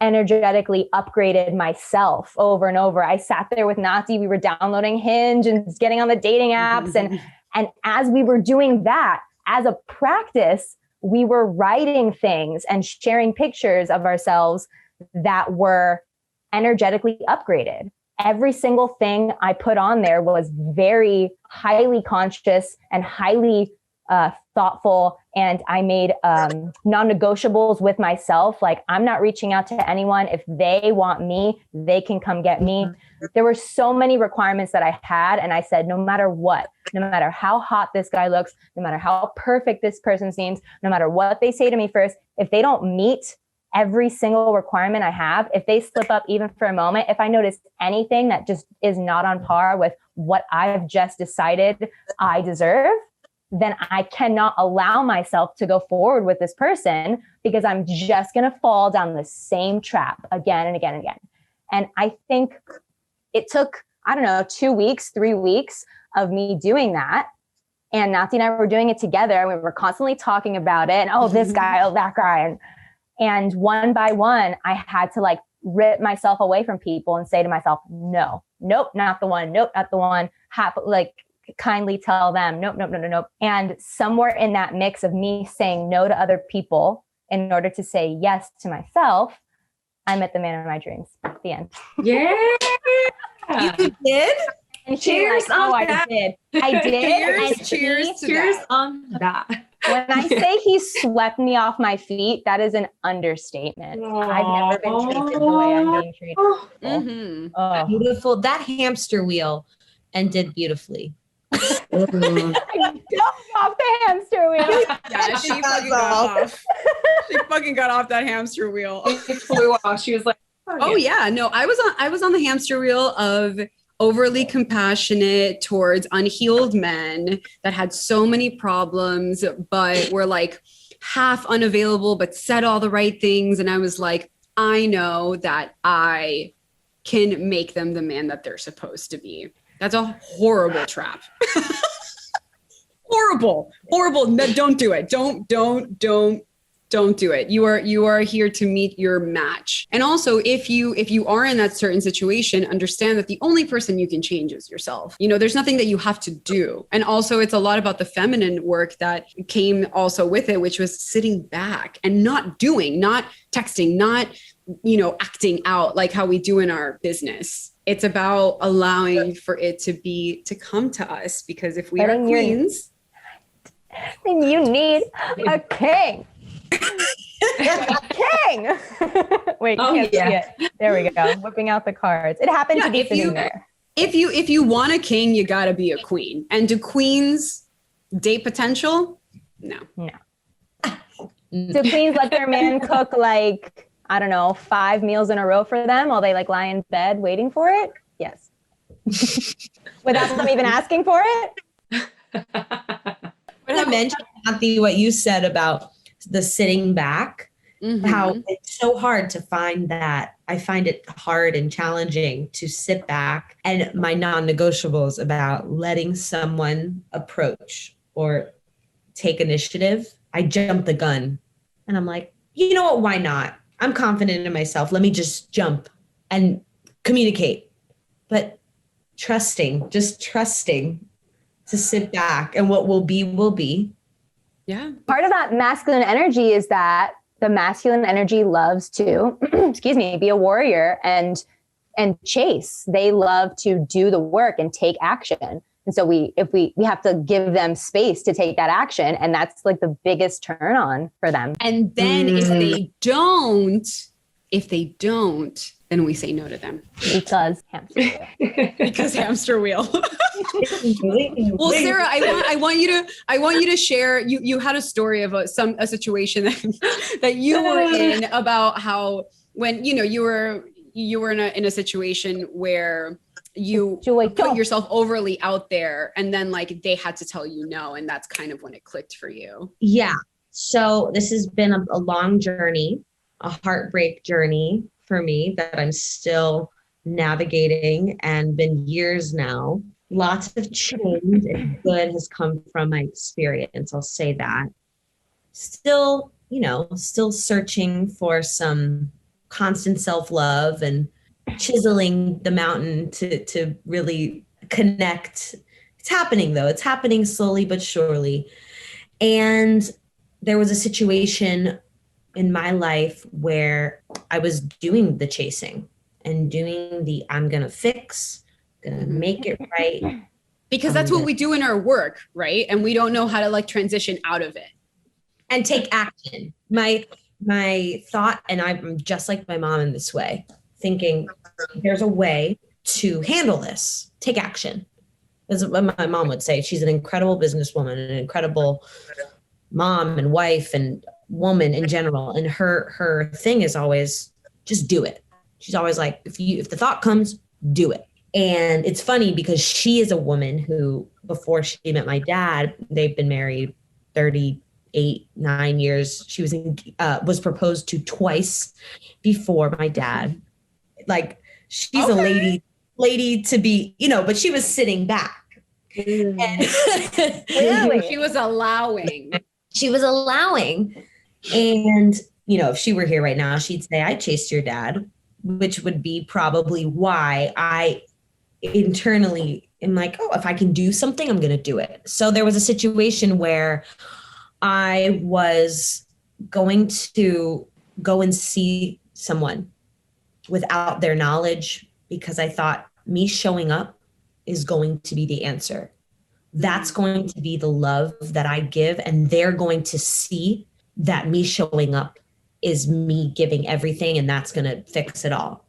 energetically upgraded myself over and over. I sat there with Nati. We were downloading Hinge and getting on the dating apps. And as we were doing that, as a practice, we were writing things and sharing pictures of ourselves that were energetically upgraded. Every single thing I put on there was very highly conscious and highly thoughtful. And I made non-negotiables with myself. Like, I'm not reaching out to anyone. If they want me, they can come get me. There were so many requirements that I had. And I said, no matter what, no matter how hot this guy looks, no matter how perfect this person seems, no matter what they say to me first, if they don't meet every single requirement I have, if they slip up even for a moment, if I notice anything that just is not on par with what I've just decided I deserve, then I cannot allow myself to go forward with this person, because I'm just going to fall down the same trap again and again and again. And I think it took, 2 weeks, 3 weeks of me doing that. And Nati and I were doing it together, and we were constantly talking about it. And, oh, this guy, oh, that guy. And one by one, I had to like rip myself away from people and say to myself, no, nope, not the one. Nope, not the one. Kindly tell them, nope. And somewhere in that mix of me saying no to other people in order to say yes to myself, I met the man of my dreams at the end. Yeah. You did? And cheers like, on that. I did. Cheers on that. When I say he swept me off my feet, that is an understatement. Aww. I've never been treated the way I'm being treated. Oh. Beautiful. That hamster wheel ended beaufully. I jumped off the hamster wheel. Yeah, she fucking got off. She fucking got off that hamster wheel. It flew off. She was like, oh yeah, no, I was on the hamster wheel of overly compassionate towards unhealed men that had so many problems, but were like half unavailable, but said all the right things. And I was like, I know that I can make them the man that they're supposed to be. That's a horrible trap. Horrible. No, don't do it. Don't do it. You are here to meet your match. And also, if you are in that certain situation, understand that the only person you can change is yourself. There's nothing that you have to do. And also, it's a lot about the feminine work that came also with it, which was sitting back and not doing, not texting, not, acting out like how we do in our business. It's about allowing for it to come to us, because if we are queens, then you need a king. King. Wait, you can't see it. There we go. Whipping out the cards. It happened to be sitting there. If you want a king, you got to be a queen. And do queens date potential? No. Do queens let their man cook like, I don't know, 5 meals in a row for them while they like lie in bed waiting for it? Yes. Without them even asking for it? When I mentioned, Kathy, what you said about the sitting back, how it's so hard to find that. I find it hard and challenging to sit back, and my non-negotiables about letting someone approach or take initiative. I jump the gun and I'm like, you know what? Why not? I'm confident in myself. Let me just jump and communicate. But just trusting to sit back, and what will be. Yeah. Part of that masculine energy is that the masculine energy loves to, be a warrior and chase. They love to do the work and take action. And so we have to give them space to take that action. And that's like the biggest turn on for them. And then if they don't, then we say no to them. Because hamster wheel. Because hamster wheel. Well, Sarah, I want you to share. You had a story of a situation that you were in, about how when you were in a situation where you put yourself overly out there, and then like they had to tell you no, and that's kind of when it clicked for you. Yeah. So this has been a long journey, a heartbreak journey for me that I'm still navigating, and been years now. Lots of change and good has come from my experience. I'll say that. Still searching for some constant self-love and chiseling the mountain to really connect. It's happening though. It's happening slowly but surely. And there was a situation in my life where I was doing the chasing and doing the I'm gonna fix, gonna make it right. Because that's what we do in our work, right? And we don't know how to like transition out of it. And take action. My thought, and I'm just like my mom in this way, thinking there's a way to handle this. Take action. That's what my mom would say. She's an incredible businesswoman, an incredible mom and wife and woman in general. And her thing is always just do it. She's always like, if the thought comes, do it. And it's funny because she is a woman who, before she met my dad, they've been married 9 years. She was proposed to twice before my dad. Like, she's a lady to be, but she was sitting back. And really? She was allowing. And, if she were here right now, she'd say, I chased your dad, which would be probably why I internally am like, oh, if I can do something, I'm going to do it. So there was a situation where I was going to go and see someone without their knowledge, because I thought me showing up is going to be the answer. That's going to be the love that I give, and they're going to see that me showing up is me giving everything, and that's going to fix it all.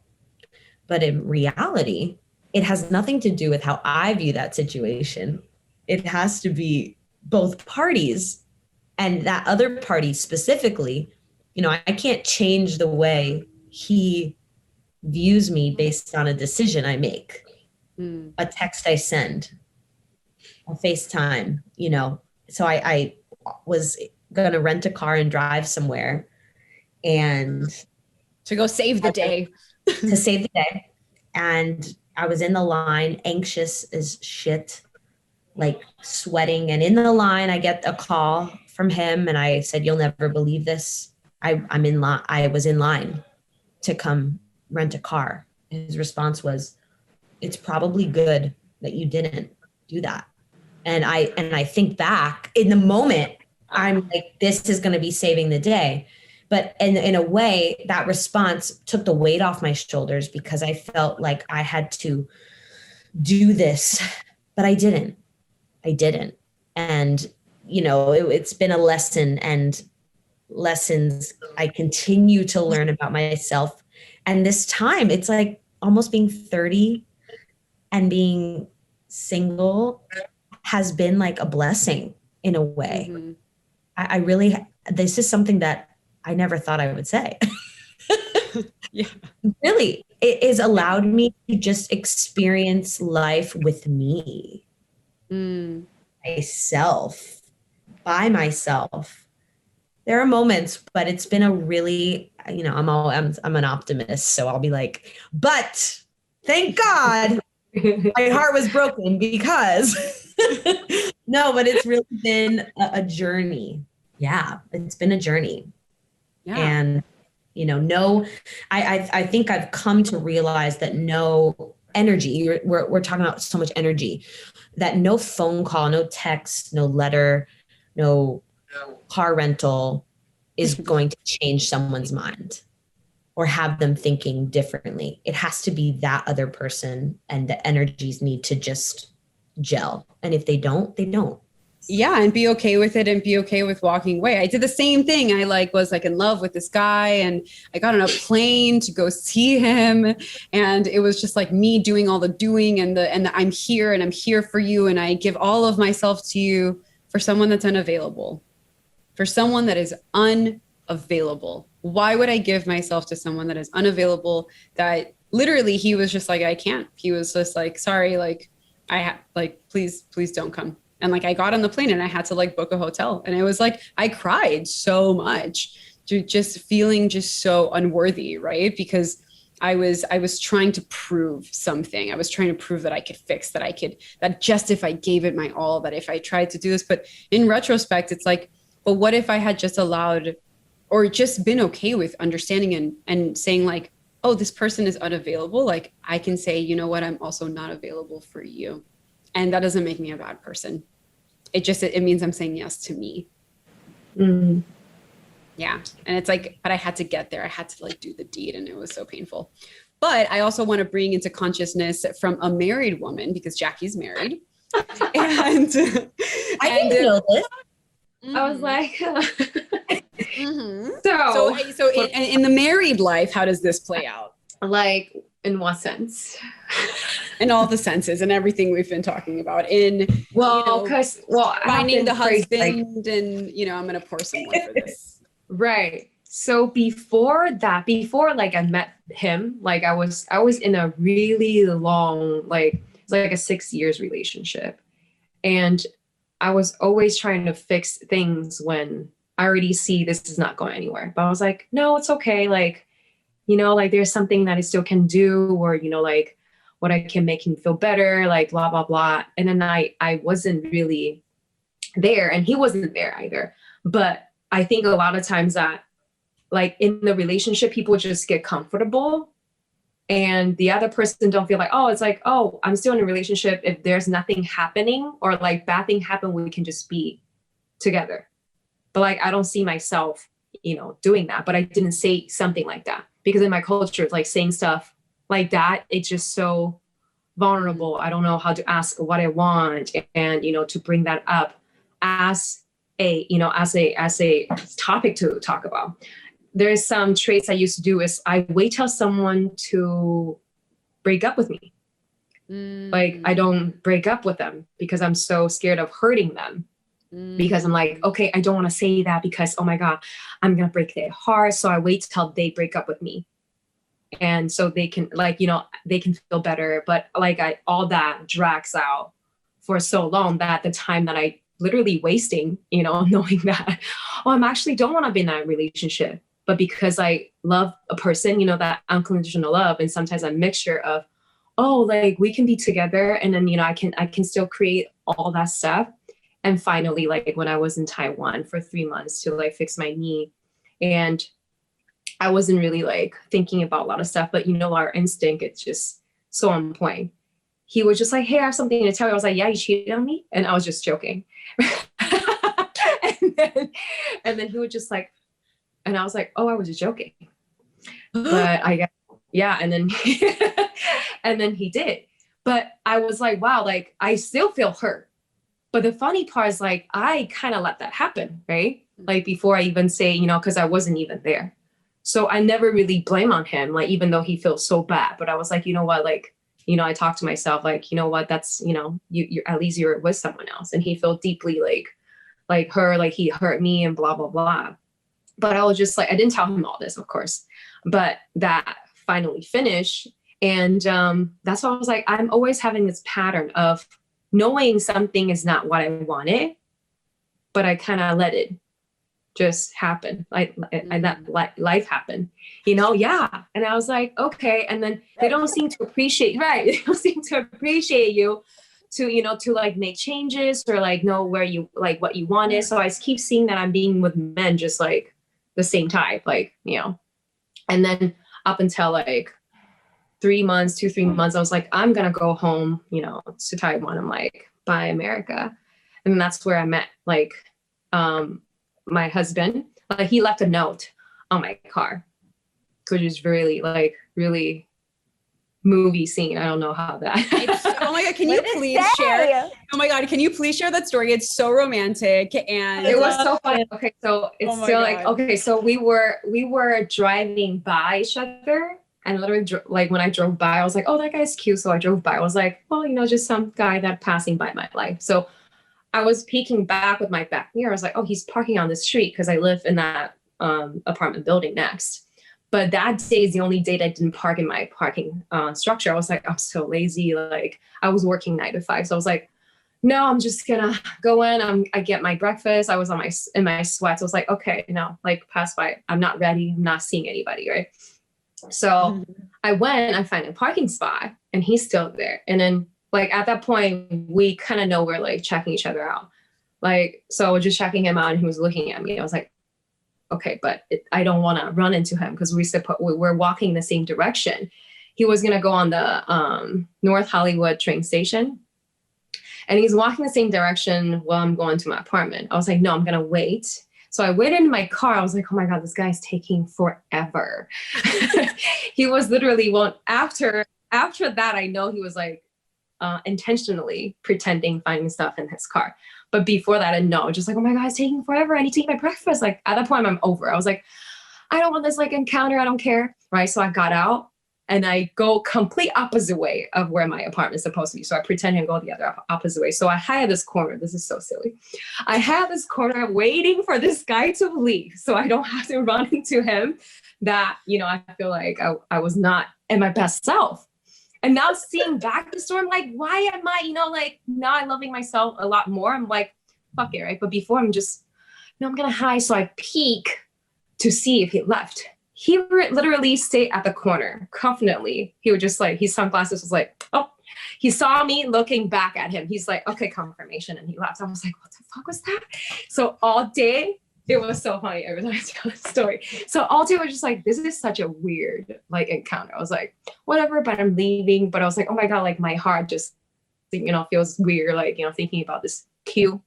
But in reality, it has nothing to do with how I view that situation. It has to be both parties. And that other party specifically, I can't change the way he views me based on a decision I make, a text I send, a FaceTime, So I was going to rent a car and drive somewhere, and to go save the day. to save the day. And I was in the line, anxious as shit, like sweating. And in the line, I get a call from him, and I said, "You'll never believe this. I'm in line. I was in line to come rent a car." His response was, "It's probably good that you didn't do that." And I think back in the moment, I'm like, this is going to be saving the day. But in a way, that response took the weight off my shoulders, because I felt like I had to do this, but I didn't. And, it's been a lesson, and lessons I continue to learn about myself. And this time it's like almost being 30 and being single has been like a blessing in a way. Mm-hmm. I really, this is something that I never thought I would say. Yeah. Really, it has allowed me to just experience life with me, myself, by myself. There are moments, but it's been a really, I'm an optimist, so I'll be like, but thank God my heart was broken, because no, but it's really been a journey. Yeah, it's been a journey. Yeah. And, I think I've come to realize that no energy, we're talking about so much energy, that no phone call, no text, no letter, no car rental is going to change someone's mind or have them thinking differently. It has to be that other person, and the energies need to just gel. And if they don't, they don't. Yeah, and be okay with it, and be okay with walking away. I did the same thing. I was in love with this guy, and I got on a plane to go see him, and it was just like me doing all the doing, and the I'm here, and I'm here for you, and I give all of myself to you, for someone that's unavailable. For someone that is unavailable. Why would I give myself to someone that is unavailable? That literally he was just like, I can't. He was just like, sorry, please don't come. And I got on the plane, and I had to book a hotel. And it was I cried so much, just feeling just so unworthy, right? Because I was trying to prove something. I was trying to prove that I could fix, that just if I gave it my all, that if I tried to do this. But in retrospect, it's but what if I had just allowed, or just been okay with understanding and saying oh, this person is unavailable. I can say, you know what, I'm also not available for you. And that doesn't make me a bad person. It means I'm saying yes to me. Mm. Yeah. And it's but I had to get there. I had to do the deed, and it was so painful. But I also want to bring into consciousness from a married woman, because Jackie's married. And I didn't know this. I was like, mm-hmm. So in the married life, how does this play out? In what sense? In all the senses, and everything we've been talking about. Finding the husband, and I'm going to pour some more for this. Right. So before I met him, I was in a really long, it's a 6 years relationship, and I was always trying to fix things when I already see this is not going anywhere. But I was like, no, it's okay. There's something that I still can do, or, what I can make him feel better, blah, blah, blah. And then I wasn't really there, and he wasn't there either. But I think a lot of times that in the relationship, people just get comfortable, and the other person don't feel oh, I'm still in a relationship. If there's nothing happening, or bad thing happen, we can just be together. But I don't see myself, doing that. But I didn't say something like that, because in my culture, saying stuff like that, it's just so vulnerable. I don't know how to ask what I want, and to bring that up as a topic to talk about. There's some traits I used to do is I wait till someone to break up with me. I don't break up with them because I'm so scared of hurting them. Because I'm okay, I don't want to say that because, oh my God, I'm going to break their heart. So I wait till they break up with me. And so they can they can feel better. But all that drags out for so long that the time that I literally wasting, knowing that, oh, I'm actually don't want to be in that relationship. But because I love a person, that unconditional love, and sometimes a mixture of oh, like we can be together. And then, I can still create all that stuff. And finally, like when I was in Taiwan for 3 months to like fix my knee, and I wasn't really like thinking about a lot of stuff, but our instinct, it's just so on point. He was just like, hey, I have something to tell you. I was like, yeah, you cheated on me? And I was just joking. and then he was just like, and I was like, oh, I was just joking. But I guess, yeah. And then, and then he did. But I was like, wow, like I still feel hurt. But the funny part is like, I kind of let that happen, right? Like before I even say, because I wasn't even there. So I never really blame on him, like, even though he feels so bad. But I was like, you know what, like, I talked to myself, like, you know what, that's, you at least you're with someone else. And he felt deeply like her, like he hurt me and blah, blah, blah. But I was just like, I didn't tell him all this, of course, but that finally finished. And that's why I was like, I'm always having this pattern of knowing something is not what I wanted, but I kind of let it just happen. And that life happened, yeah. And I was like, okay. And then they don't seem to appreciate, right? They don't seem to appreciate you to, to like make changes or like know where you, like what you wanted. So I keep seeing that I'm being with men just like the same type, like, and then up until like 3 months, 3 months, I was like, I'm going to go home, to Taiwan. I'm like, bye America. And that's where I met like, my husband. Like he left a note on my car, which is really movie scene. I don't know how that. Oh my God, can you please share? Oh my God, can you please share that story? It's so romantic and it was so fun. Okay, so it's still like, okay, so we were driving by each other, and literally like when I drove by, I was like, oh, that guy's cute. So I drove by. I was like, well, just some guy that passing by my life. So I was peeking back with my back mirror. I was like, oh, he's parking on the street because I live in that apartment building next. But that day is the only day that I didn't park in my parking structure. I was like, I'm so lazy. Like I was working 9 to 5. So I was like, no, I'm just gonna go in. I get my breakfast. I was in my sweats. I was like, okay, no, like pass by. I'm not ready. I'm not seeing anybody, right? So I went, I find a parking spot and he's still there. And then like at that point, we kind of know we're like checking each other out. Like, so just checking him out and he was looking at me. I was like, okay, but I don't want to run into him because we're walking the same direction. He was going to go on the North Hollywood train station and he's walking the same direction while I'm going to my apartment. I was like, no, I'm going to wait. So I waited in my car. I was like, oh my God, this guy's taking forever. He was literally, well, after that, I know he was like, intentionally pretending finding stuff in his car. But before that, I know, just like, oh my God, it's taking forever. I need to eat my breakfast. Like at that point, I'm over. I was like, I don't want this like encounter. I don't care. Right. So I got out and I go complete opposite way of where my apartment is supposed to be. So I pretend to go the other opposite way. So I had this corner. This is so silly. I had this corner waiting for this guy to leave so I don't have to run into him. That, I feel like I was not in my best self. And now seeing back the story, I'm like, why am I, like now I'm loving myself a lot more. I'm like, fuck it, right? But before I'm just, I'm going to hide. So I peek to see if he left. He literally stayed at the corner confidently. He would just like, his sunglasses was like, oh, he saw me looking back at him. He's like, okay, confirmation. And he left. I was like, what the fuck was that? So all day, it was so funny every time I tell the story. So all day I was just like, this is such a weird like encounter. I was like, whatever, but I'm leaving. But I was like, oh my God, like my heart just, feels weird. Like, thinking about this cute,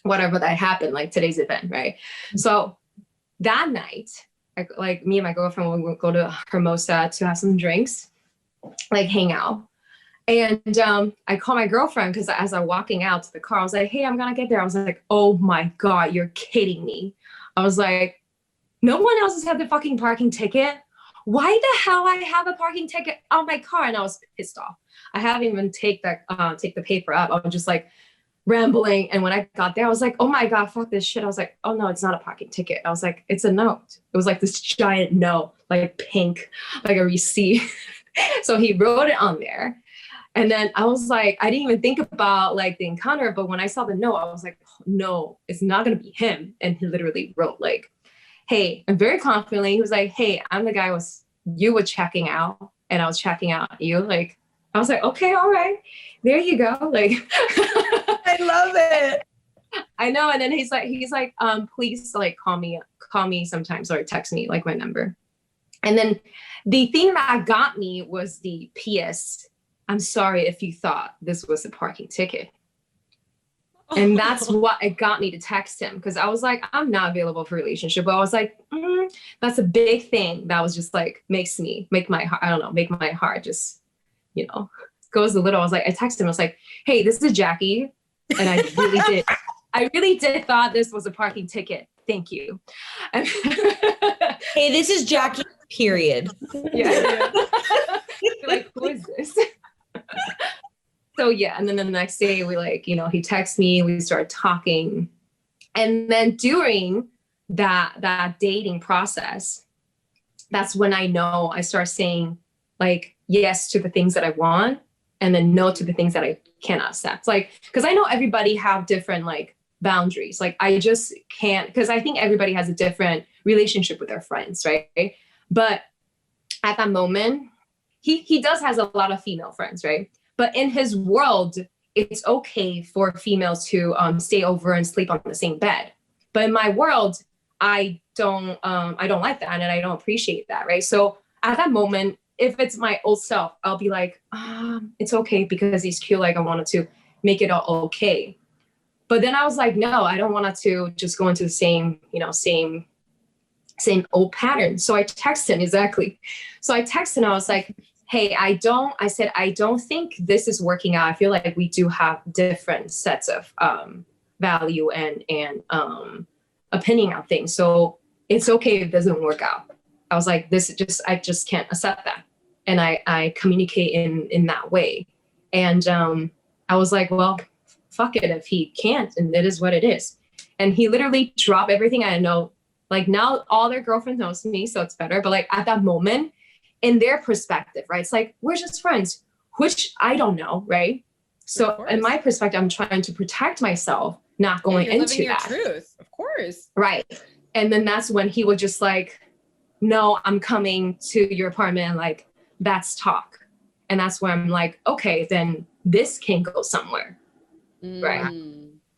whatever that happened, like today's event, right? So that night, like me and my girlfriend would go to Hermosa to have some drinks, like hang out. And I called my girlfriend because as I'm walking out to the car, I was like, hey, I'm going to get there. I was like, oh my God, you're kidding me. I was like, no one else has had the fucking parking ticket. Why the hell I have a parking ticket on my car? And I was pissed off. I haven't even take the paper up. I was just like rambling. And when I got there, I was like, oh my God, fuck this shit. I was like, oh no, it's not a parking ticket. I was like, it's a note. It was like this giant note, like pink, like a receipt. So he wrote it on there. And then I was like, I didn't even think about like the encounter, but when I saw the note, I was like, oh, no, it's not going to be him. And he literally wrote like, hey, and very confidently, he was like, hey, I'm the guy you were checking out and I was checking out you. Like, I was like, okay, all right, there you go. Like, I love it. I know. And then he's like, please like call me sometimes or text me like my number. And then the thing that got me was the PS, I'm sorry if you thought this was a parking ticket. And that's what it got me to text him, because I was like, I'm not available for a relationship. But I was like, that's a big thing. That was just like, make my heart just, goes a little. I was like, I texted him. I was like, hey, this is Jackie. And I really did thought this was a parking ticket. Thank you. Hey, this is Jackie, period. Yeah. Like, who is this? So yeah, and then the next day we he texts me, we start talking. And then during that dating process, that's when I start saying like yes to the things that I want and then no to the things that I cannot accept. Like, because I know everybody have different like boundaries. Like I just can't, because I think everybody has a different relationship with their friends, right? But at that moment, he does has a lot of female friends, right? But in his world, it's okay for females to stay over and sleep on the same bed. But in my world, I don't like that, and I don't appreciate that, right? So at that moment, if it's my old self, I'll be like, it's okay because he's cute. Like I wanted to make it all okay. But then I was like, no, I don't want to just go into the same old pattern. So I texted him exactly. So I texted him. I was like, hey, I don't think this is working out. I feel like we do have different sets of value and opinion on things. So it's okay if it doesn't work out. I was like, I just can't accept that. And I communicate in that way. And I was like, well, fuck it if he can't, and it is what it is. And he literally dropped everything. I know, like now all their girlfriends knows me, so it's better. But like at that moment, in their perspective, right? It's like, we're just friends, which I don't know, right? So in my perspective, I'm trying to protect myself, not going into living that. Your truth, of course. Right. And then that's when he was just like, no, I'm coming to your apartment. Like, that's talk. And that's when I'm like, okay, then this can go somewhere. Right.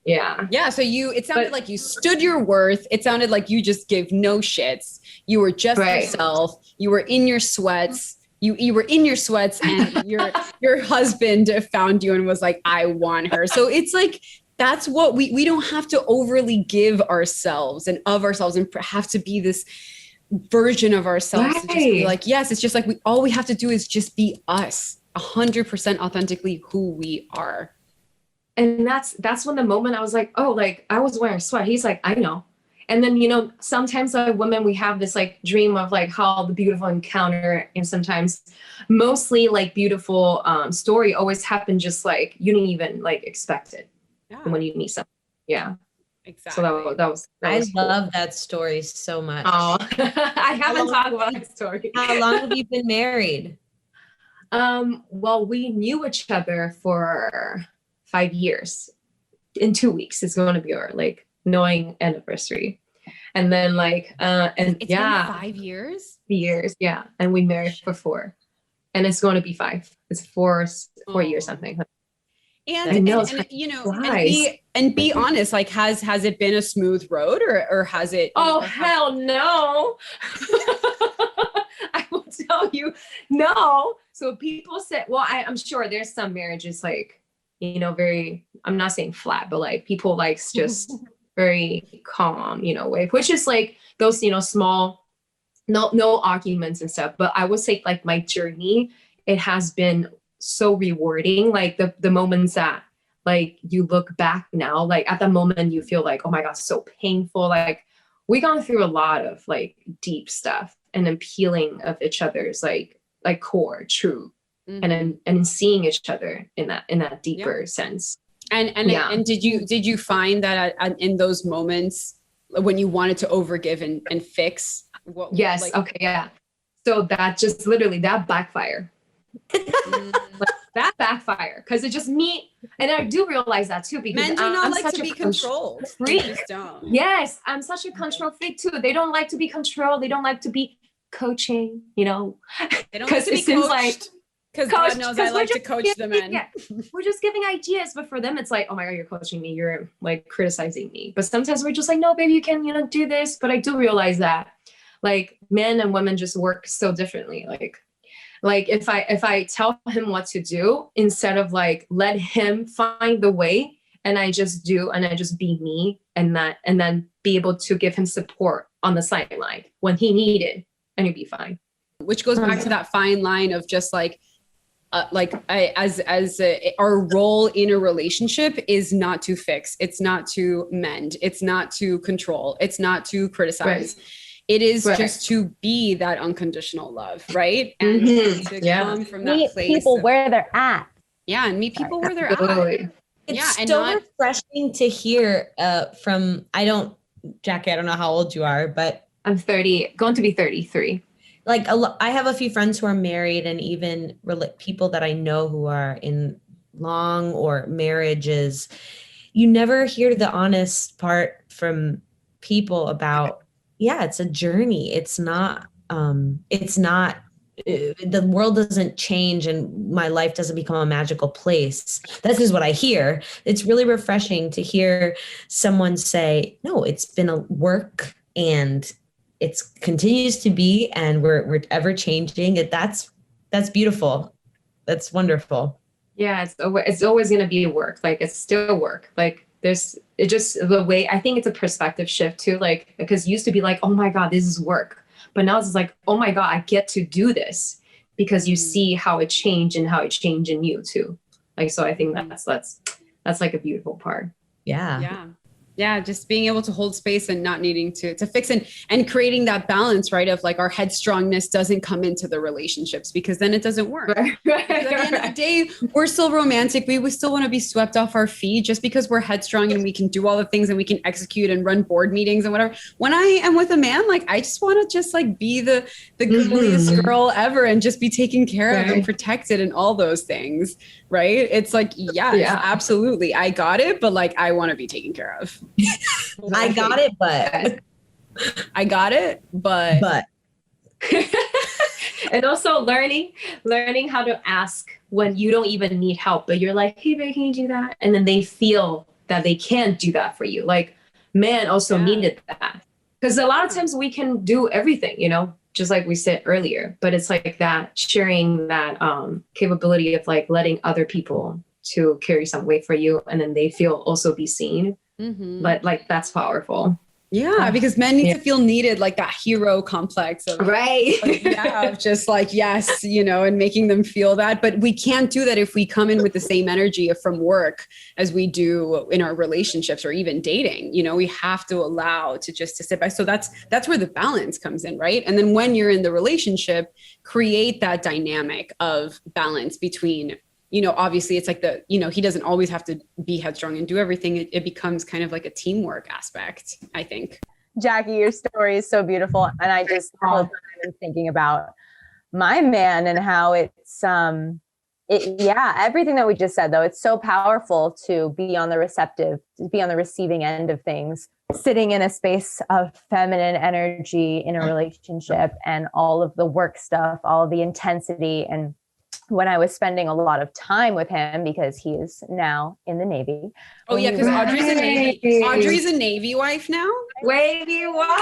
Yeah. Yeah. So it sounded like you stood your worth. It sounded like you just gave no shits. You were just yourself. You were in your sweats. You were in your sweats, and your husband found you and was like, I want her. So it's like, that's what we don't have to overly give ourselves and of ourselves and have to be this version of ourselves to just be like, yes, it's just like all we have to do is just be us 100% authentically who we are. And that's when the moment I was like, oh, like I was wearing a sweat. He's like, I know. And then, sometimes women, we have this like dream of like how the beautiful encounter, and sometimes mostly like beautiful story always happen just like you didn't even like expect it when you meet someone. Yeah. Exactly. So that was I cool. love that story so much. Oh, I haven't talked about that story. How long have you been married? Well, we knew each other for 5 years. In 2 weeks, it's going to be our like knowing anniversary. And then like, and it's yeah, been 5 years. Yeah. And we married for 4, and it's going to be 5. It's 4 years something. And be honest, like, has it been a smooth road or has it? Oh, hell no. I will tell you, no. So people say, well, I'm sure there's some marriages like, very, I'm not saying flat, but like people like just very calm, way, which is like those, small, no arguments and stuff. But I would say like my journey, it has been so rewarding. Like the moments that like you look back now, like at the moment you feel like, oh my God, so painful. Like we gone through a lot of like deep stuff and then peeling of each other's like core truth. Mm-hmm. and seeing each other in that deeper sense. And did you find that in those moments when you wanted to overgive and fix? Yes. Like, okay. Yeah. So that just literally that backfire. That backfire, because it just me, and I do realize that too, because men do not I'm like such to a be controlled. Freak. Yes, I'm such a control freak too. They don't like to be controlled. They don't like to be coaching. They don't like to be coached. Because God knows I like to coach the men. Yeah, we're just giving ideas, but for them, it's like, oh my God, you're coaching me. You're like criticizing me. But sometimes we're just like, no, baby, you can, do this. But I do realize that like men and women just work so differently. Like if I tell him what to do, instead of like let him find the way, and I just do, and I just be me, and then be able to give him support on the sideline when he needed, and he'd be fine. Which goes back to that fine line of just like our role in a relationship is not to fix, it's not to mend, it's not to control, it's not to criticize. Right. It is just to be that unconditional love, right? And to come from that meet place. People where they're at. Yeah, and meet people where they're at. It's so refreshing to hear from, Jackie, I don't know how old you are, but I'm 30, going to be 33. Like I have a few friends who are married, and even people that I know who are in long or marriages. You never hear the honest part from people about, it's a journey. It's not, the world doesn't change and my life doesn't become a magical place. This is what I hear. It's really refreshing to hear someone say, no, it's been a work, and it continues to be, and we're ever changing. That's beautiful. That's wonderful. Yeah, it's always going to be work. Like it's still work. Like it just the way, I think it's a perspective shift too. Like, because it used to be like, oh my God, this is work. But now it's like, oh my God, I get to do this, because you see how it changed and how it changed in you too. Like, so I think that's like a beautiful part. Yeah. Yeah. Yeah, just being able to hold space and not needing to fix and creating that balance, right? Of like our headstrongness doesn't come into the relationships, because then it doesn't work. Right. At the end of the day, we're still romantic. We would still want to be swept off our feet just because we're headstrong and we can do all the things and we can execute and run board meetings and whatever. When I am with a man, like I just want to just like be the girliest girl ever and just be taken care of and protected and all those things. Right. It's like, yes, absolutely. I got it. But like, I want to be taken care of. I got it, but and also learning how to ask when you don't even need help, but you're like, hey babe, can you do that? And then they feel that they can't do that for you. Like men also needed that, because a lot of times we can do everything, just like we said earlier, but it's like that sharing that capability of like letting other people to carry some weight for you, and then they feel also be seen. But like that's powerful. Yeah, because men need to feel needed, like that hero complex of of just like, yes, and making them feel that. But we can't do that if we come in with the same energy from work as we do in our relationships or even dating. We have to allow to sit by. So that's where the balance comes in, right? And then when you're in the relationship, create that dynamic of balance between, obviously it's like he doesn't always have to be headstrong and do everything. It becomes kind of like a teamwork aspect, I think. Jackie, your story is so beautiful. And I just am thinking about my man and how it's, everything that we just said, though, it's so powerful to be on the receiving end of things, sitting in a space of feminine energy in a relationship and all of the work stuff, all of the intensity. And when I was spending a lot of time with him, because he is now in the Navy. Oh yeah, because Audrey's a Navy wife now. Navy wife.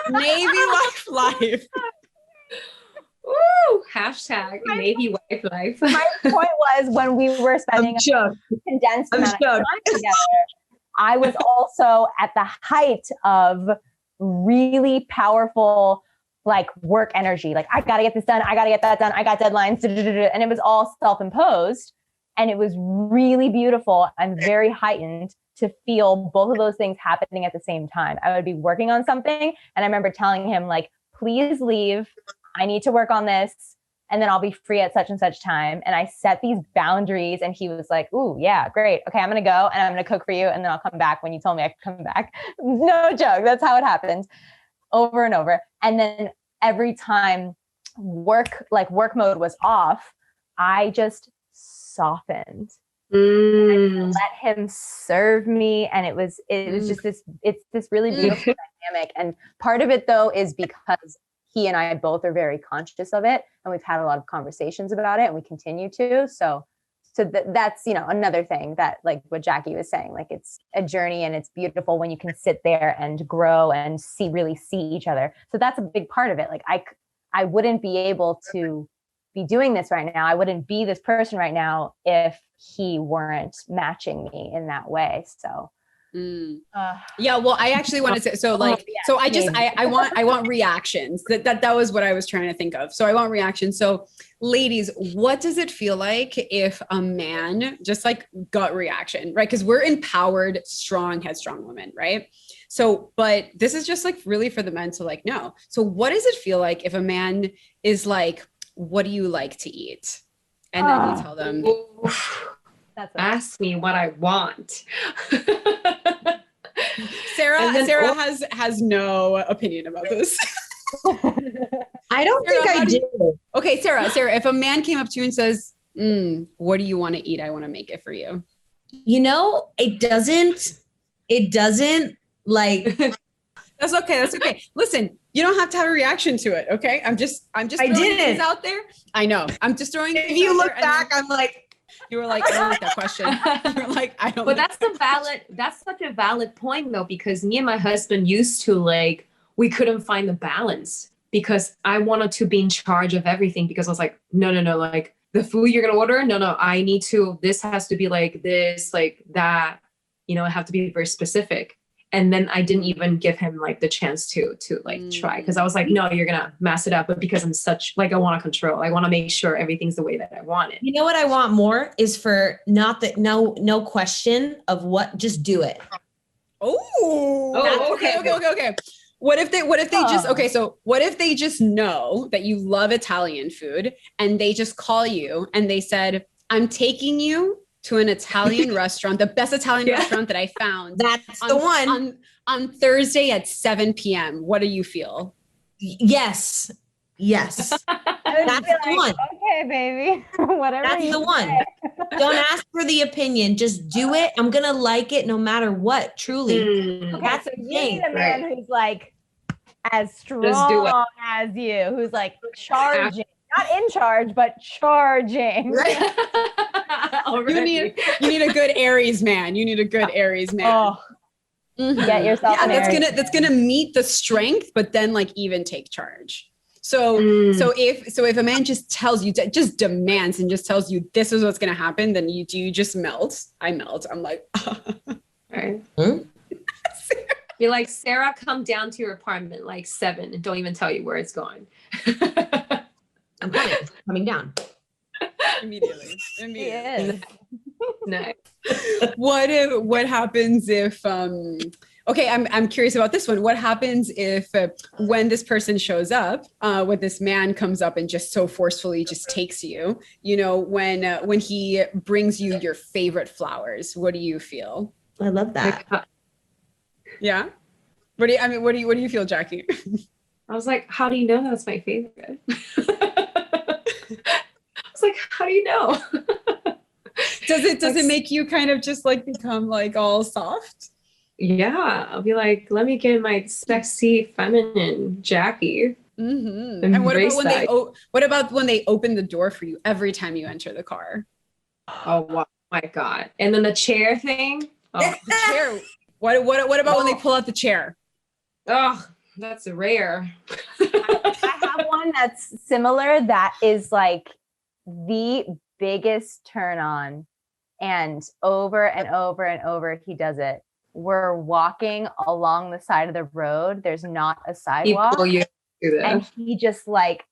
Navy life. Woo! Hashtag Navy wife life. My point was, when we were spending a condensed amount of time together, I was also at the height of really powerful like work energy. Like, I got to get this done. I got to get that done. I got deadlines. And it was all self-imposed. And it was really beautiful and very heightened to feel both of those things happening at the same time. I would be working on something, and I remember telling him, like, please leave. I need to work on this. And then I'll be free at such and such time. And I set these boundaries, and he was like, ooh, yeah, great. Okay, I'm going to go and I'm going to cook for you. And then I'll come back when you told me I could come back. No joke. That's how it happened. Over and over. And then every time work mode was off, I just softened. And let him serve me. And it was just this really beautiful dynamic. And part of it, though, is because he and I both are very conscious of it, and we've had a lot of conversations about it, and we continue to. So that's, another thing that, like what Jackie was saying, like it's a journey, and it's beautiful when you can sit there and grow and really see each other. So that's a big part of it. Like I wouldn't be able to be doing this right now. I wouldn't be this person right now if he weren't matching me in that way. So yeah, well, I actually want to say, so I want reactions. That was what I was trying to think of. So I want reactions. So ladies, what does it feel like if a man, just like gut reaction, right? Because we're empowered, strong, headstrong women, right? So, but this is just like really for the men to like know. So what does it feel like if a man is like, what do you like to eat? And then you tell them, ask me what I want. Sarah has no opinion about this. I don't think I do. Okay, Sarah, if a man came up to you and says, what do you want to eat? I want to make it for you. It doesn't like. That's okay. Listen, you don't have to have a reaction to it. Okay. I'm just throwing things out there. I know. I'm just throwing. If you look back, I'm like, you were like, I don't like that question. You were like, I don't. But that's such a valid point though, because me and my husband used to we couldn't find the balance because I wanted to be in charge of everything because I was like, no, like the food you're going to order. No, I need to, this has to be like this, like that, I have to be very specific. And then I didn't even give him like the chance to try. Cause I was like, no, you're going to mess it up. But because I'm such I want to control, I want to make sure everything's the way that I want it. You know what I want more is for no question of what, just do it. Okay. What if they just know that you love Italian food and they just call you and they said, I'm taking you to an Italian restaurant, the best Italian restaurant that I found. That's the one. On Thursday at 7 p.m. What do you feel? Yes. That's the one. Okay, baby. Whatever. That's the one. Don't ask for the opinion. Just do it. I'm going to like it no matter what, truly. Okay, that's so the you thing. need a man who's like as strong as you, who's like charging. Not in charge, but charging. Right. You need a good Aries man. Oh. Mm-hmm. Get yourself an Aries. That's gonna meet the strength, but then like even take charge. So if a man just tells you, just demands and just tells you this is what's gonna happen, then you just melt. I melt. I'm like, right. You're like, Sarah, come down to your apartment like 7 and don't even tell you where it's going. I'm coming down. Immediately. Nice. What happens if okay, I'm curious about this one. What happens if when this person shows up, when this man comes up and just so forcefully just takes you, when he brings you your favorite flowers, what do you feel? I love that. Yeah. What do you feel, Jackie? I was like, how do you know that's my favorite? I was like, how do you know? Does it make you kind of just like become like all soft? Yeah, I'll be like, let me get my sexy feminine Jackie. Mm-hmm. And what about when they open the door for you every time you enter the car? Oh wow, my God! And then the chair thing. Oh, the chair. What about when they pull out the chair? Oh, that's rare. I have one that's similar. That is like the biggest turn on, and over and over and over he does it. We're walking along the side of the road. There's not a sidewalk. And he just like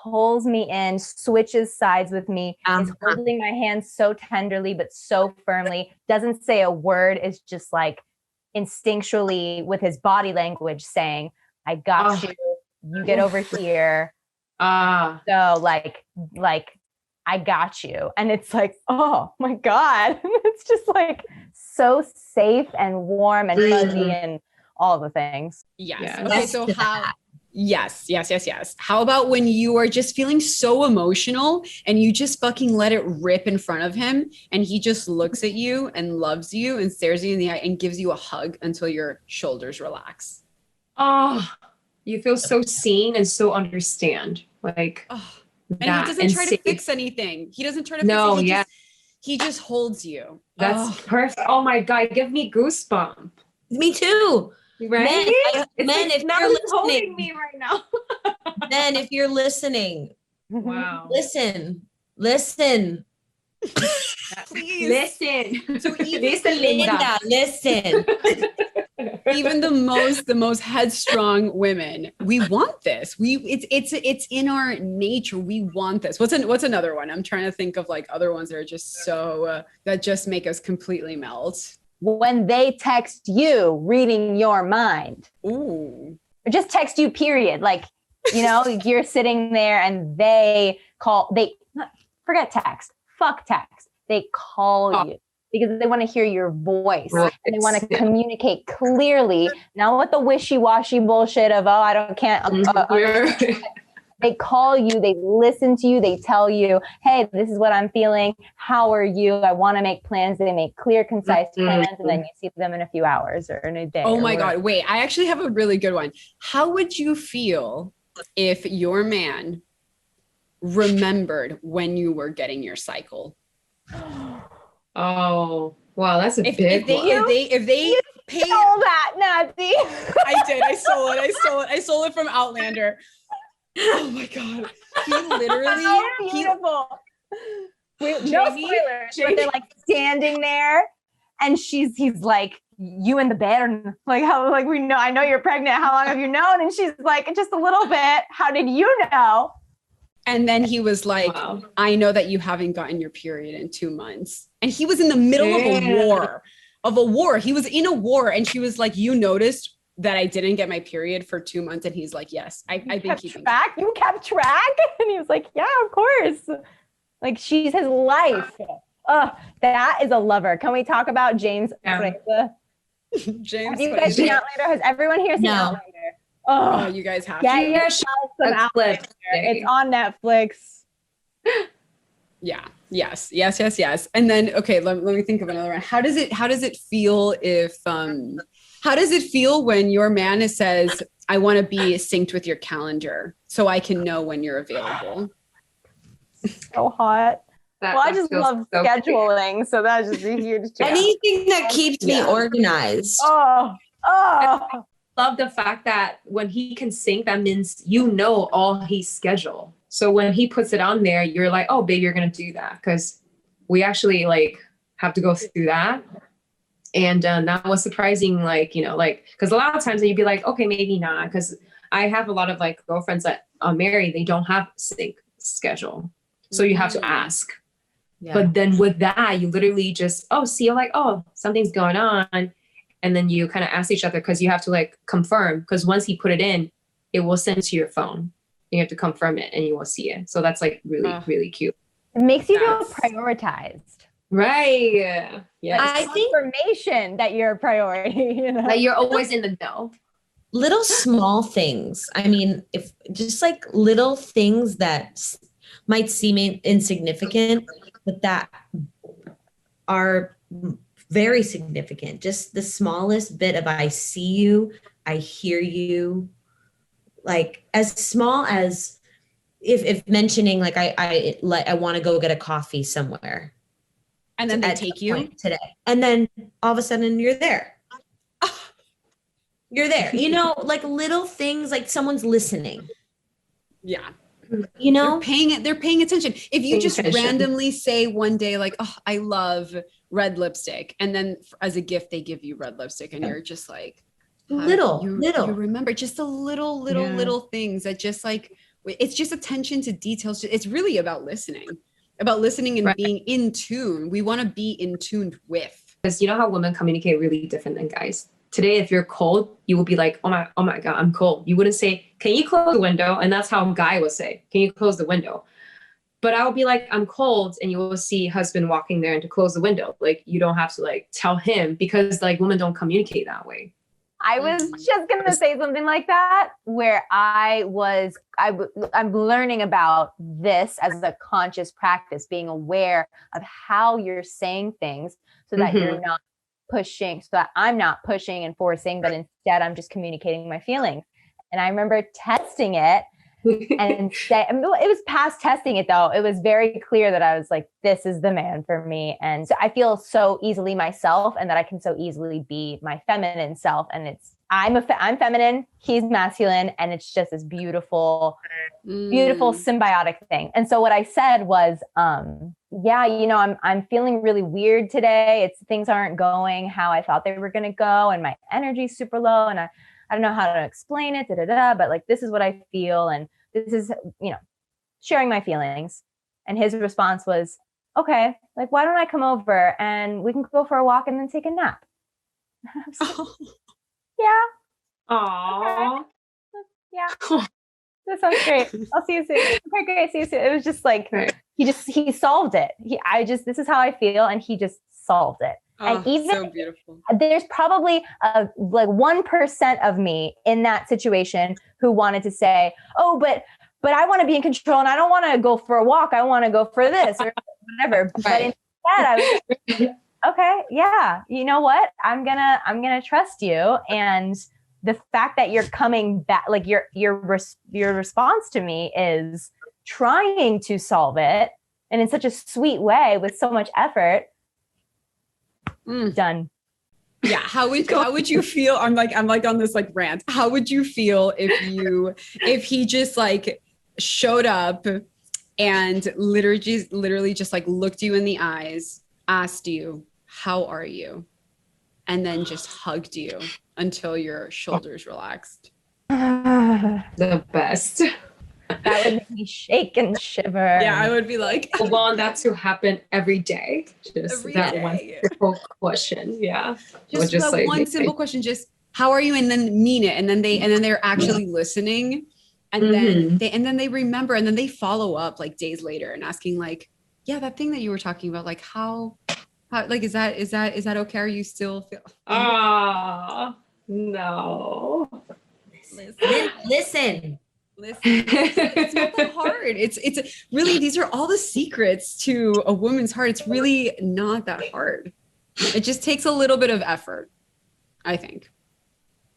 pulls me in, switches sides with me, is holding my hand so tenderly, but so firmly, doesn't say a word, is just like instinctually with his body language saying, I got you, you get over here. So like, I got you. And it's like, oh my God. It's just like so safe and warm and fuzzy and all the things. Yes. Yeah. Okay. So yes. How about when you are just feeling so emotional and you just fucking let it rip in front of him and he just looks at you and loves you and stares you in the eye and gives you a hug until your shoulders relax? Oh, You feel so seen and so understand. Like And he that. doesn't try to fix anything. He doesn't try to No, fix it. yeah. He just holds you. That's perfect. Oh my God, give me goosebumps. Me too. Right? Men, if you're holding listening, me right now. men, if you're listening, Wow. listen. Please. Listen. So even Listen, Linda. Listen. even the most headstrong women, we want this. It's in our nature. We want this. What's another one? I'm trying to think of like other ones that are just so that just make us completely melt. When they text you, reading your mind. Ooh. Or just text you, period. Like, you know, you're sitting there and they forget text, fuck text. They call you because they want to hear your voice and they want to communicate clearly, not with the wishy-washy bullshit of, they call you, they listen to you, they tell you, hey, this is what I'm feeling. How are you? I want to make plans. They make clear, concise plans, and then you see them in a few hours or in a day. Oh my God. Wait, I actually have a really good one. How would you feel if your man remembered when you were getting your cycle? Oh, wow, that's a big one. If they pay all that, Nazi. I did. I stole it from Outlander. Oh my God. He literally beautiful. No spoilers, but they're like standing there and he's like, you in the bed, or like, how, like, we know, I know you're pregnant. How long have you known? And she's like, just a little bit. How did you know? And then he was like, wow. I know that you haven't gotten your period in 2 months. And he was in the middle of a war. He was in a war. And she was like, you noticed that I didn't get my period for 2 months. And he's like, yes, I've been keeping track. You kept track? And he was like, yeah, of course. Like, she's his life. That is a lover. Can we talk about James? James. Have you guys seen Outlander? Has everyone here seen Outlander? Oh, you guys have to. Outlander. It's on Netflix. Yeah. Yes. And then, okay, let me think of another one. How does it feel if, how does it feel when your man says, I want to be synced with your calendar so I can know when you're available? So hot. I just love scheduling. So that's just a huge change. Anything that keeps me organized. Oh. Love the fact that when he can sync, that means you know all his schedule. So when he puts it on there, you're like, oh, babe, you're going to do that. Because we actually like have to go through that. And that was surprising, like, you know, like, because a lot of times you'd be like, okay, maybe not. Because I have a lot of like girlfriends that are married, they don't have sync schedule. So you have to ask. Yeah. But then with that, you literally just, you're like, something's going on. And then you kind of ask each other because you have to like confirm. Because once he put it in, it will send to your phone. You have to confirm it and you will see it. So that's like really, really cute. It makes you feel prioritized. Right. Yeah. I think information that you're a priority, you know? That you're always in the know. Little small things. I mean, if just like little things that might seem insignificant, but that are very significant. Just the smallest bit of I see you, I hear you. Like as small as if mentioning like I want to go get a coffee somewhere. And then they take you today. And then all of a sudden you're there. You're there. You know, like little things like someone's listening. Yeah. You know, they're paying attention. If you just randomly say one day, like, oh, I love red lipstick. And then as a gift, they give you red lipstick and you're just like, little. You remember just the little things that just like, it's just attention to details. It's really about listening and being in tune. We want to be in tune with. Because you know how women communicate really different than guys. Today, if you're cold, you will be like, oh my God, I'm cold. You wouldn't say, can you close the window? And that's how a guy would say, can you close the window? But I will be like, I'm cold. And you will see husband walking there and to close the window. Like, you don't have to like tell him because like women don't communicate that way. I was just going to say something like that, where I'm learning about this as a conscious practice, being aware of how you're saying things so that you're not pushing, so that I'm not pushing and forcing, but instead I'm just communicating my feelings. And I remember testing it and say, I mean, it was past testing it though. It was very clear that I was like, this is the man for me. And so I feel so easily myself, and that I can so easily be my feminine self. And I'm feminine, he's masculine. And it's just this beautiful, beautiful symbiotic thing. And so what I said was, yeah, you know, I'm feeling really weird today. Things aren't going how I thought they were going to go. And my energy's super low. And I don't know how to explain it, but like, this is what I feel. And this is, you know, sharing my feelings. And his response was, okay, like, why don't I come over and we can go for a walk and then take a nap? Yeah. Aww. Okay. Yeah. That sounds great. I'll see you soon. Okay, great. See you soon. It was just like, he solved it. This is how I feel. And he just solved it. And even so beautiful. There's probably like 1% of me in that situation who wanted to say, oh, but I want to be in control and I don't want to go for a walk. I want to go for this or whatever. But instead I was okay, yeah, you know what? I'm gonna trust you. And the fact that you're coming back, like your response to me is trying to solve it, and in such a sweet way with so much effort. Done. Yeah. How would you feel? I'm like on this like rant. How would you feel if he just like showed up and literally just like looked you in the eyes, asked you, how are you? And then just hugged you until your shoulders relaxed? The best. That would make me shake and shiver. Yeah, I would be like, I want that to happen every day. Just every that day. one simple question. Yeah. Just that like, one simple question, just how are you? And then mean it. And then they're actually listening. And then they remember, and then they follow up like days later and asking like, yeah, that thing that you were talking about, like how like, is that okay? Are you still feel? No. Listen. It's not that hard. It's really, these are all the secrets to a woman's heart. It's really not that hard. It just takes a little bit of effort, I think,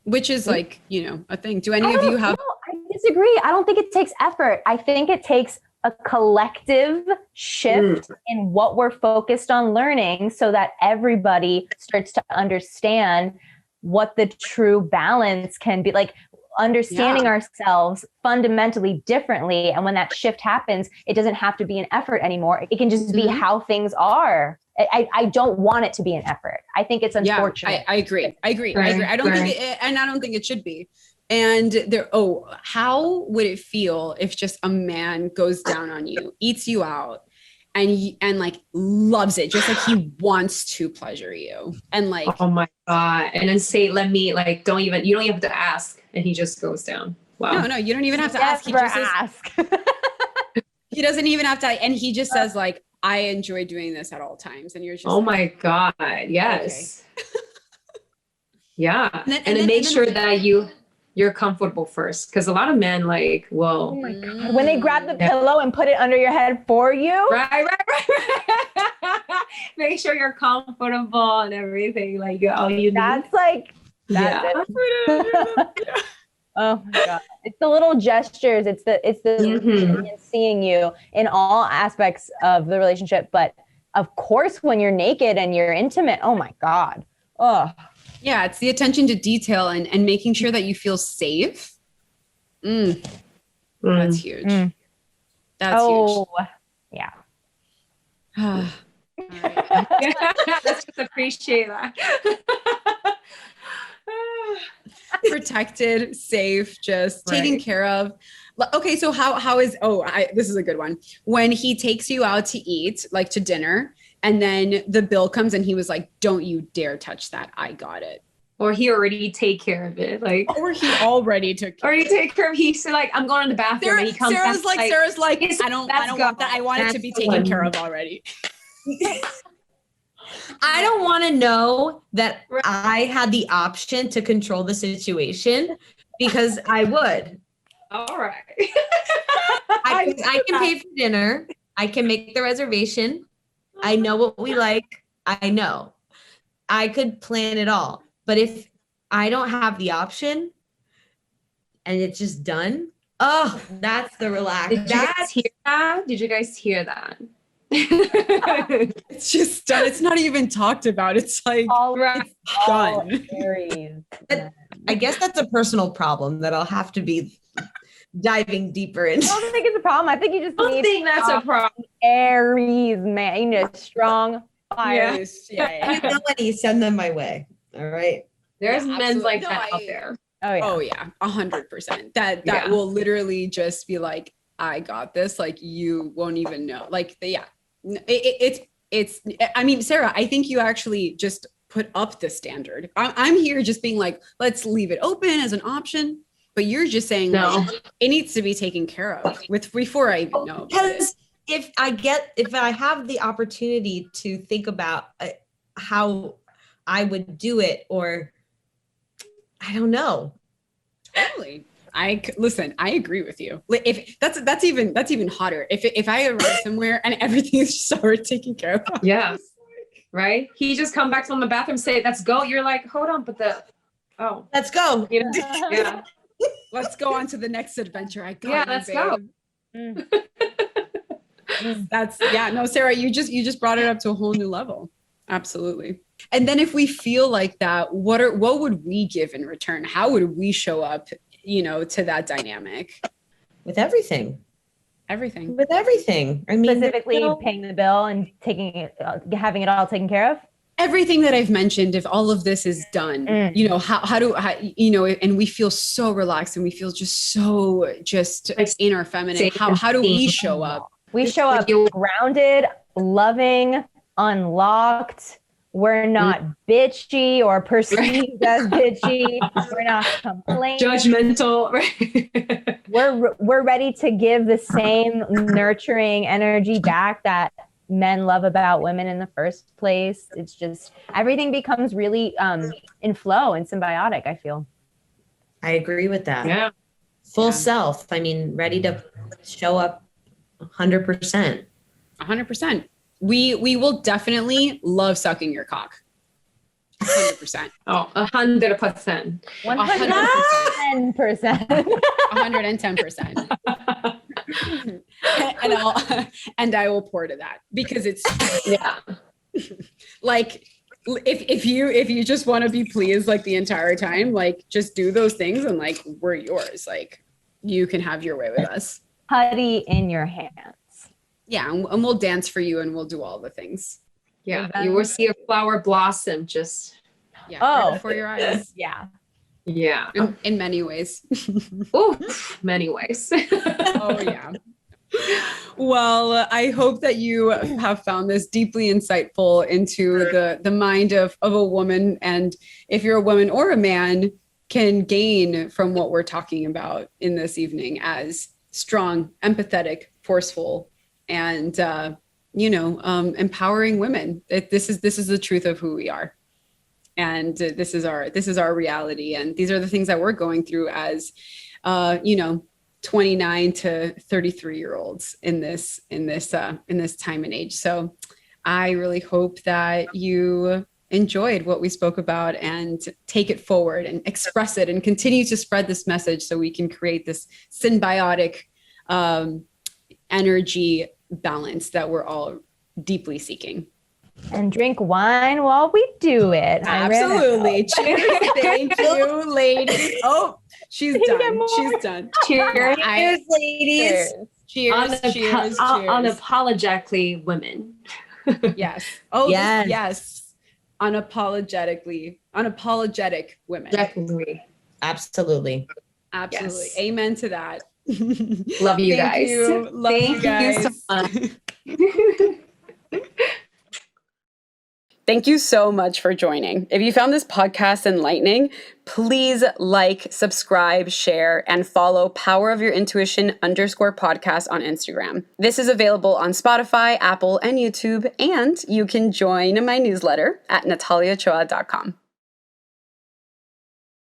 which is like, you know, a thing. Do any of you have? No, I disagree. I don't think it takes effort. I think it takes a collective shift in what we're focused on learning, so that everybody starts to understand what the true balance can be. Like, understanding ourselves fundamentally differently. And when that shift happens, it doesn't have to be an effort anymore. It can just be how things are. I don't want it to be an effort. I think it's unfortunate. Yeah, I agree. I don't think and I don't think it should be. And how would it feel if just a man goes down on you, eats you out, and like loves it, just like he wants to pleasure you, and like, oh my God, and then say, let me, like, you don't even have to ask, and he just goes down. Wow. No, you don't even have to ask. He just ask. He doesn't even have to, and he just says like, I enjoy doing this at all times, and you're just, oh my God, yes. Okay. Yeah, and then make sure that you're comfortable first, because a lot of men like, well, oh my God, when they grab the pillow and put it under your head for you, right. Make sure you're comfortable and everything, like all you need. That's it. Oh my God, it's the little gestures, it's the seeing you in all aspects of the relationship, but of course when you're naked and you're intimate, oh my God. Yeah, it's the attention to detail and making sure that you feel safe. That's huge. That's huge. Yeah. Let's just appreciate that. Protected, safe, just taken care of. Okay, so how is this is a good one. When he takes you out to eat, like to dinner, and then the bill comes and he was like, don't you dare touch that. I got it. Or he already take care of it. Like, or he already took care of it. Or he take care of it. He's like, I'm going to the bathroom. And he comes Sarah's like, I don't want that. I want it to be taken care of already. I don't want to know that I had the option to control the situation, because I would. All right. I can pay for dinner. I can make the reservation. I know what we like. I know. I could plan it all. But if I don't have the option, and it's just done. Oh, that's the relax. Did you guys hear that? Did you guys hear that? It's just done. It's not even talked about. It's like it's done. Aries. I guess that's a personal problem that I'll have to be diving deeper into. I don't think it's a problem. I think you just I think that's a problem. Aries, man. You need a strong fire. Yeah. You know what? You send them my way. All right. There's Yeah, men like absolutely. that No, out there. Oh yeah. 100%. That Yeah. will literally just be like, I got this. Like you won't even know. Like it's. I mean, Sarah, I think you actually just put up the standard. I'm here just being like, let's leave it open as an option. But you're just saying No. like, it needs to be taken care of before I even know about it. Because if I have the opportunity to think about how I would do it, or I don't know. Totally. Listen, I agree with you. If that's even hotter. If I arrive somewhere and everything is just already taken care of. Yeah. Right? He just come back from the bathroom, say, let's go. You're like, hold on, but Let's go. you know, yeah. Let's go on to the next adventure. I got Let's babe. go. No, Sarah, you just brought it up to a whole new level. Absolutely. And then if we feel like that, what would we give in return? How would we show up, to that dynamic? With everything. Everything. With everything. I mean, Specifically paying the bill and taking it, having it all taken care of. Everything that I've mentioned, if all of this is done, how and we feel so relaxed and we feel just in our feminine, how do we show up? We show up grounded, loving, unlocked. We're not bitchy or perceived as bitchy. We're not complaining. Judgmental. We're ready to give the same nurturing energy back that men love about women in the first place. It's just everything becomes really in flow and symbiotic, I feel. I agree with that. Yeah. Full self. I mean, ready to show up 100%. 100%. We will definitely love sucking your cock. 100%. Oh, 100%. 110%. 110%. and I will pour to that because it's like if you just want to be pleased like the entire time, like just do those things and like we're yours. Like you can have your way with us. Putty in your hands. Yeah, and we'll dance for you and we'll do all the things. Yeah, you will see a flower blossom just right before your eyes. Yeah. Yeah. In many ways. Oh, many ways. Oh yeah. Well, I hope that you have found this deeply insightful into the mind of a woman, and if you're a woman or a man, can gain from what we're talking about in this evening as strong, empathetic, forceful, and empowering women. This is the truth of who we are, and this is our reality, and these are the things that we're going through as 29 to 33-year-olds in this time and age. So I really hope that you enjoyed what we spoke about and take it forward and express it and continue to spread this message so we can create this symbiotic energy balance that we're all deeply seeking. And drink wine while we do it. Absolutely. Cheers. Thank you, ladies. Oh, she's done. She's done. Cheers, ladies. Cheers. Cheers. Unapologetically women. Yes. Oh, yes. Yes. Unapologetic women. Definitely. Absolutely. Absolutely. Yes. Amen to that. Love you Thank guys. you. Love Thank you guys. you so much. Thank you so much for joining. If you found this podcast enlightening, please like, subscribe, share, and follow Power of Your Intuition _podcast on Instagram. This is available on Spotify, Apple, and YouTube, and you can join my newsletter at nataliaochoa.com.